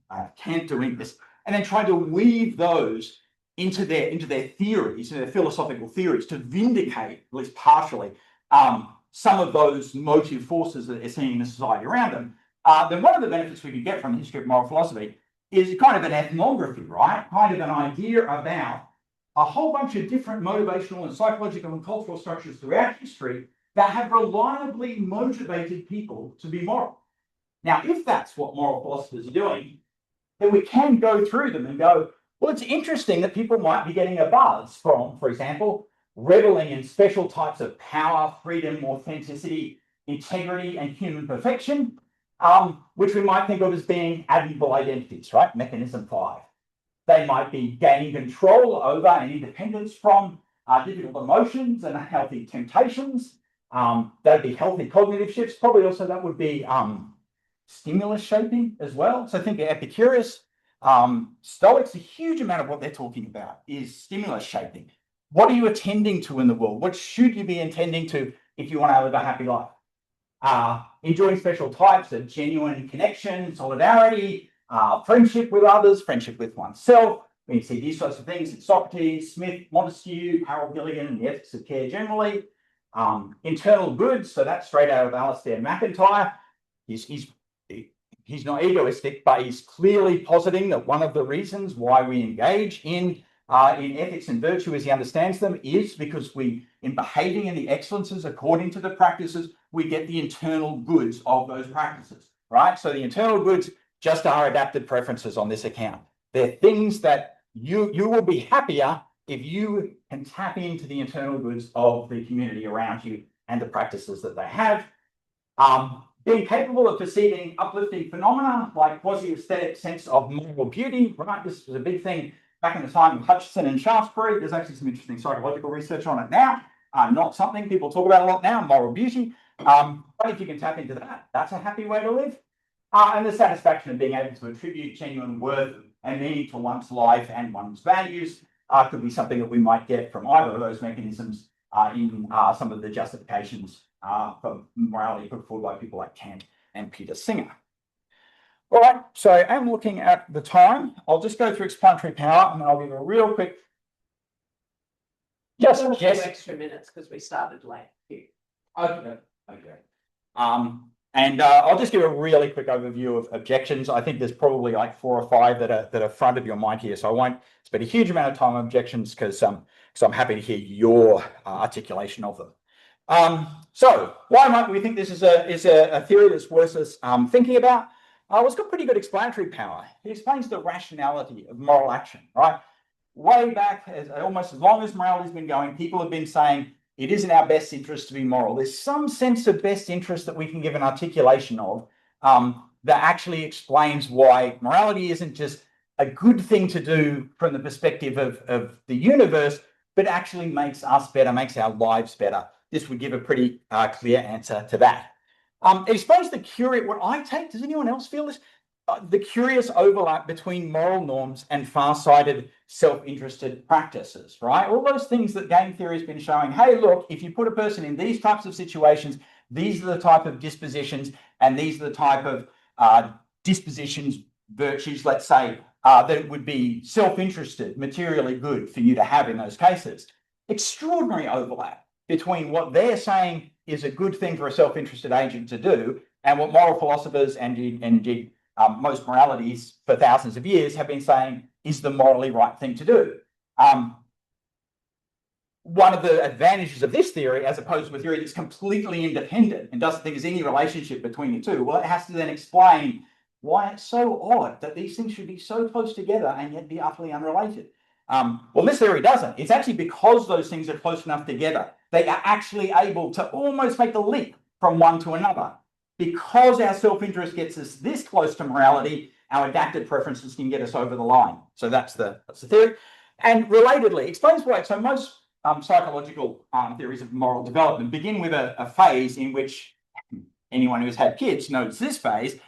and Kant doing this, and then trying to weave those into their theories, into their philosophical theories, to vindicate, at least partially, some of those motive forces that they're seeing in the society around them. Then one of the benefits we could get from the history of moral philosophy is kind of an ethnography, right? Kind of an idea about a whole bunch of different motivational and psychological and cultural structures throughout history that have reliably motivated people to be moral. Now, if that's what moral philosophers are doing, then we can go through them and go, well, it's interesting that people might be getting a buzz from, for example, reveling in special types of power, freedom, authenticity, integrity, and human perfection, which we might think of as being admirable identities, right? Mechanism 5. They might be gaining control over and independence from difficult emotions and healthy temptations. That'd be healthy cognitive shifts. Probably also that would be stimulus shaping as well. So think of Epicurus. Stoics, a huge amount of what they're talking about is stimulus shaping. What are you attending to in the world? What should you be intending to if you want to live a happy life? Enjoying special types of genuine connection, solidarity, friendship with others, friendship with oneself. We see these sorts of things in Socrates, Smith, Montesquieu, Harold Gilligan, and the ethics of care generally. Internal goods, so that's straight out of Alistair McIntyre. He's not egoistic, but he's clearly positing that one of the reasons why we engage in ethics and virtue as he understands them is because in behaving in the excellences according to the practices, we get the internal goods of those practices, right? So the internal goods just are adapted preferences on this account. They're things that you will be happier if you can tap into the internal goods of the community around you and the practices that they have. Being capable of perceiving uplifting phenomena like quasi-aesthetic sense of moral beauty, right? This was a big thing back in the time of Hutcheson and Shaftesbury. There's actually some interesting psychological research on it now. Not something people talk about a lot now, moral beauty. But if you can tap into that, that's a happy way to live. And the satisfaction of being able to attribute genuine worth and meaning to one's life and one's values could be something that we might get from either of those mechanisms in some of the justifications for morality put forward by people like Kant and Peter Singer. All right, so I'm looking at the time. I'll just go through explanatory power and I'll give a real quick. Yes. 2 extra minutes because we started late. Okay. And I'll just give a really quick overview of objections. I think there's probably like 4 or 5 that are front of your mind here, so I won't spend a huge amount of time on objections because I'm happy to hear your articulation of them. So why might we think this is a theory that's worth us thinking about? Well, it's got pretty good explanatory power. It explains the rationality of moral action, right? Way back, almost as long as morality's been going, people have been saying it is in our best interest to be moral. There's some sense of best interest that we can give an articulation of that actually explains why morality isn't just a good thing to do from the perspective of the universe, but actually makes us better, makes our lives better. This would give a pretty clear answer to that. It explains the curious, what I take, does anyone else feel this? The curious overlap between moral norms and far-sighted self-interested practices, right? All those things that game theory has been showing, hey, look, if you put a person in these types of situations, these are the type of dispositions and these are the type of dispositions, virtues, let's say, that would be self-interested, materially good for you to have in those cases. Extraordinary overlap between what they're saying is a good thing for a self-interested agent to do and what moral philosophers and indeed most moralities for thousands of years have been saying is the morally right thing to do. One of the advantages of this theory, as opposed to a theory that's completely independent and doesn't think there's any relationship between the two, well, it has to then explain why it's so odd that these things should be so close together and yet be utterly unrelated. Well, this theory doesn't. It's actually because those things are close enough together, they are actually able to almost make the leap from one to another. Because our self-interest gets us this close to morality, our adapted preferences can get us over the line. So that's the theory. And relatedly, explains why. So most psychological theories of moral development begin with a phase in which anyone who's had kids knows this phase,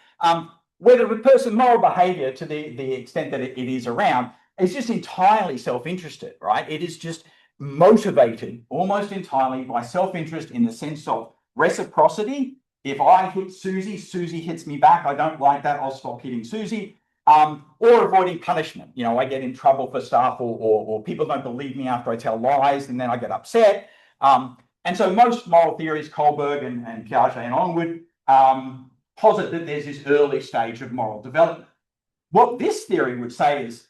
where the person's moral behavior, to the extent that it is around, is just entirely self-interested, right? It is just motivated almost entirely by self-interest in the sense of reciprocity. If I hit Susie, Susie hits me back. I don't like that. I'll stop hitting Susie. or avoiding punishment. You know, I get in trouble for stuff, or people don't believe me after I tell lies, and then I get upset. And so most moral theories, Kohlberg and Piaget and onward, posit that there's this early stage of moral development. What this theory would say is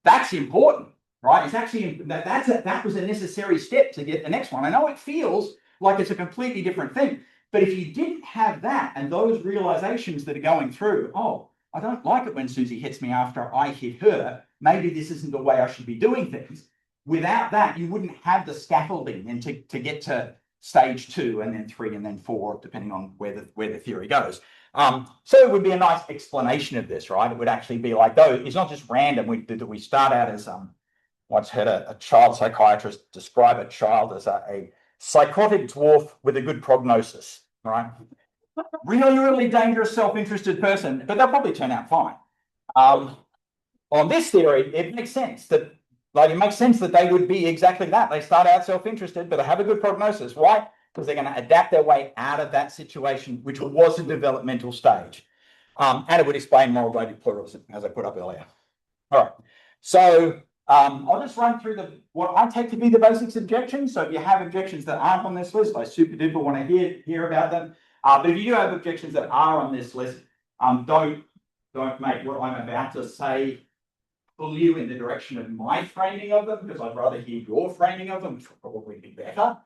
that's important, right? It's actually that was a necessary step to get the next one. I know it feels like it's a completely different thing, but if you didn't have that and those realizations that are going through, oh, I don't like it when Susie hits me after I hit her. Maybe this isn't the way I should be doing things. Without that, you wouldn't have the scaffolding and to get to stage 2 and then 3 and then 4, depending on where the theory goes. So it would be a nice explanation of this, right? It would actually be like, though, it's not just random. We start out as, once heard a child psychiatrist describe a child as a psychotic dwarf with a good prognosis, right? Really, really dangerous, self-interested person, but they'll probably turn out fine. On this theory, it makes sense that, they would be exactly that. They start out self-interested, but they have a good prognosis. Why? Because they're going to adapt their way out of that situation, which was a developmental stage. And it would explain moral relative pluralism, as I put up earlier. All right. So I'll just run through what I take to be the basics objections. So if you have objections that aren't on this list, I super duper want to hear about them. But if you do have objections that are on this list, don't make what I'm about to say pull you in the direction of my framing of them, because I'd rather hear your framing of them, which will probably be better.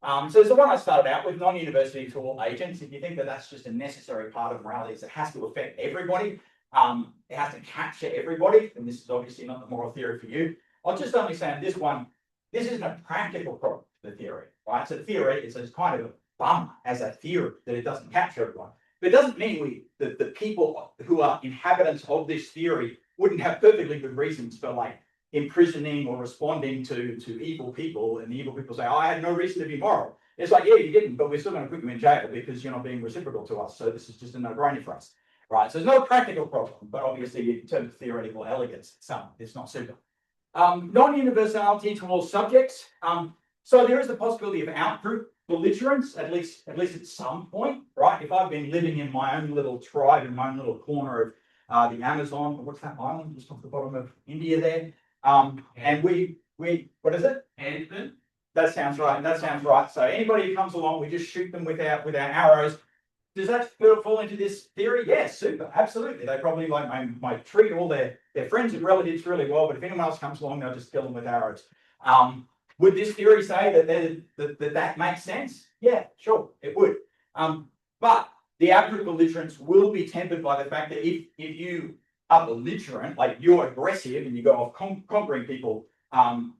So there's the one I started out with, non-university tool agents. If you think that that's just a necessary part of morality, is it has to affect everybody, it has to capture everybody, and this is obviously not the moral theory for you. I'll just only say on this one, this isn't a practical problem for the theory, right? It's a theory, it's kind of a bummer as a theory that it doesn't capture everyone. But it doesn't mean that the people who are inhabitants of this theory wouldn't have perfectly good reasons for like imprisoning or responding to evil people, and the evil people say, oh, I had no reason to be moral. It's like, yeah, you didn't, but we're still going to put you in jail because you're not being reciprocal to us. So this is just a no-brainer for us, right? So there's no practical problem, but obviously in terms of theoretical elegance, it's not super. Non-universality to all subjects. So there is the possibility of out-group belligerence, at least at some point, right? If I've been living in my own little tribe, in my own little corner of the Amazon, what's that island just off the bottom of India there? And we what is it? Anthem. That sounds right. That sounds right. So anybody who comes along, we just shoot them with our arrows. Does that fall into this theory? Yes, super, absolutely. They probably might treat all their friends and relatives really well, but if anyone else comes along, they'll just kill them with arrows. Would this theory say that makes sense? Yeah, sure, it would. But the outgroup belligerence will be tempered by the fact that if you are belligerent, like you're aggressive and you go off conquering people,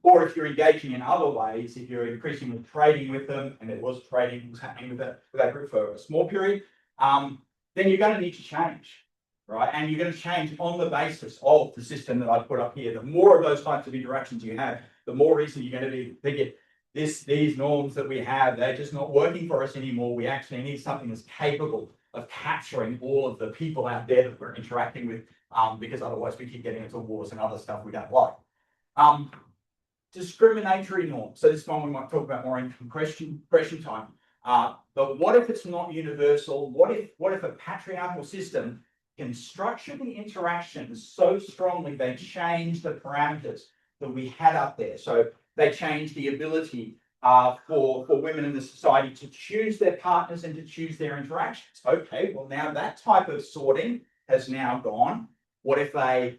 or if you're engaging in other ways, if you're increasingly trading with them, and there was trading was happening with that group for a small period, then you're going to need to change, right? And you're going to change on the basis of the system that I put up here. The more of those types of interactions you have, the more reason you're going to be thinking these norms that we have, they're just not working for us anymore. We actually need something that's capable of capturing all of the people out there that we're interacting with, because otherwise we keep getting into wars and other stuff we don't like. Discriminatory norms. So this one we might talk about more in question time. But what if it's not universal? What if a patriarchal system can structure the interactions so strongly they change the parameters that we had up there? So they change the ability for women in the society to choose their partners and to choose their interactions. Okay, well now that type of sorting has now gone. What if they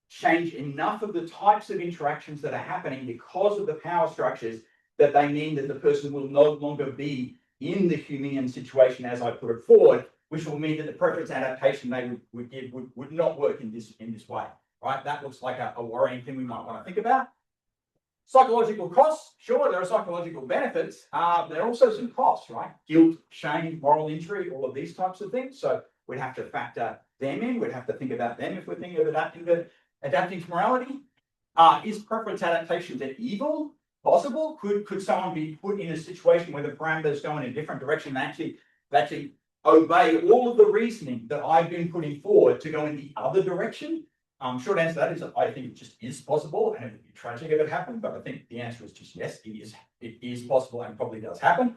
change enough of the types of interactions that are happening because of the power structures that they mean that the person will no longer be in the Humean situation as I put it forward, which will mean that the preference adaptation they would give would not work in this way, right? That looks like a worrying thing we might want to think about. Psychological costs, sure, there are psychological benefits. There are also some costs, right? Guilt, shame, moral injury, all of these types of things. So we'd have to factor them in. We'd have to think about them if we're thinking of adapting to morality. Is preference adaptation an evil? Possible? Could someone be put in a situation where the parameters go in a different direction and actually obey all of the reasoning that I've been putting forward to go in the other direction? Short answer to that is I think it just is possible, and it would be tragic if it happened, but I think the answer is just yes, it is possible and probably does happen.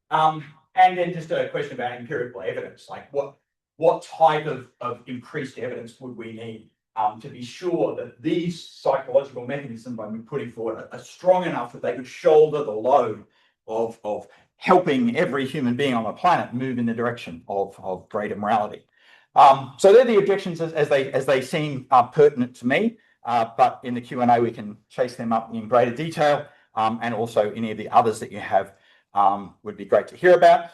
And then just a question about empirical evidence, like what what type of increased evidence would we need to be sure that these psychological mechanisms I'm putting forward are strong enough that they could shoulder the load of helping every human being on the planet move in the direction of greater morality. So they're the objections as they seem pertinent to me, but in the Q&A we can chase them up in greater detail, and also any of the others that you have would be great to hear about.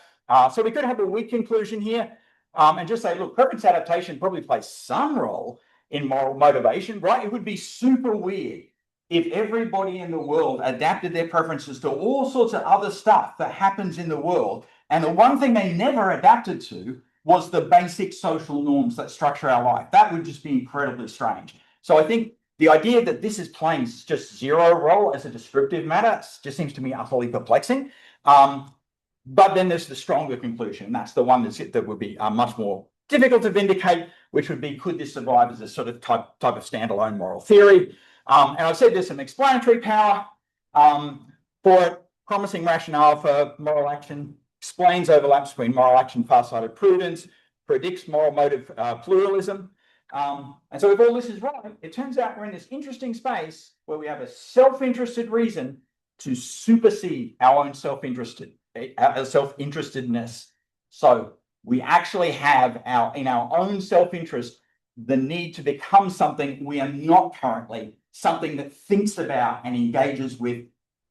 So we could have a weak conclusion here, and just say, look, preference adaptation probably plays some role in moral motivation, right? It would be super weird if everybody in the world adapted their preferences to all sorts of other stuff that happens in the world, and the one thing they never adapted to was the basic social norms that structure our life. That would just be incredibly strange. So I think the idea that this is playing just zero role as a descriptive matter just seems to me utterly perplexing. But then there's the stronger conclusion, and that's the one that would be much more difficult to vindicate, which would be, could this survive as a sort of type of standalone moral theory? And I've said there's some explanatory power for it. Promising rationale for moral action, explains overlaps between moral action, far-sighted prudence, predicts moral motive pluralism. And so if all this is right, it turns out we're in this interesting space where we have a self-interested reason to supersede our own self-interestedness. So we actually have in our own self-interest the need to become something we are not currently, something that thinks about and engages with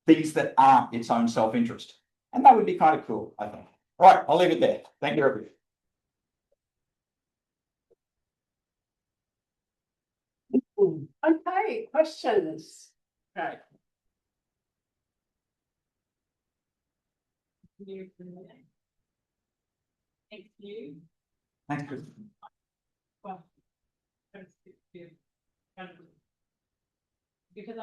things that aren't its own self-interest. And that would be kind of cool, I think. All right, I'll leave it there. Thank you, everybody. Okay, questions? Right. Thank you. Thank you. Well, because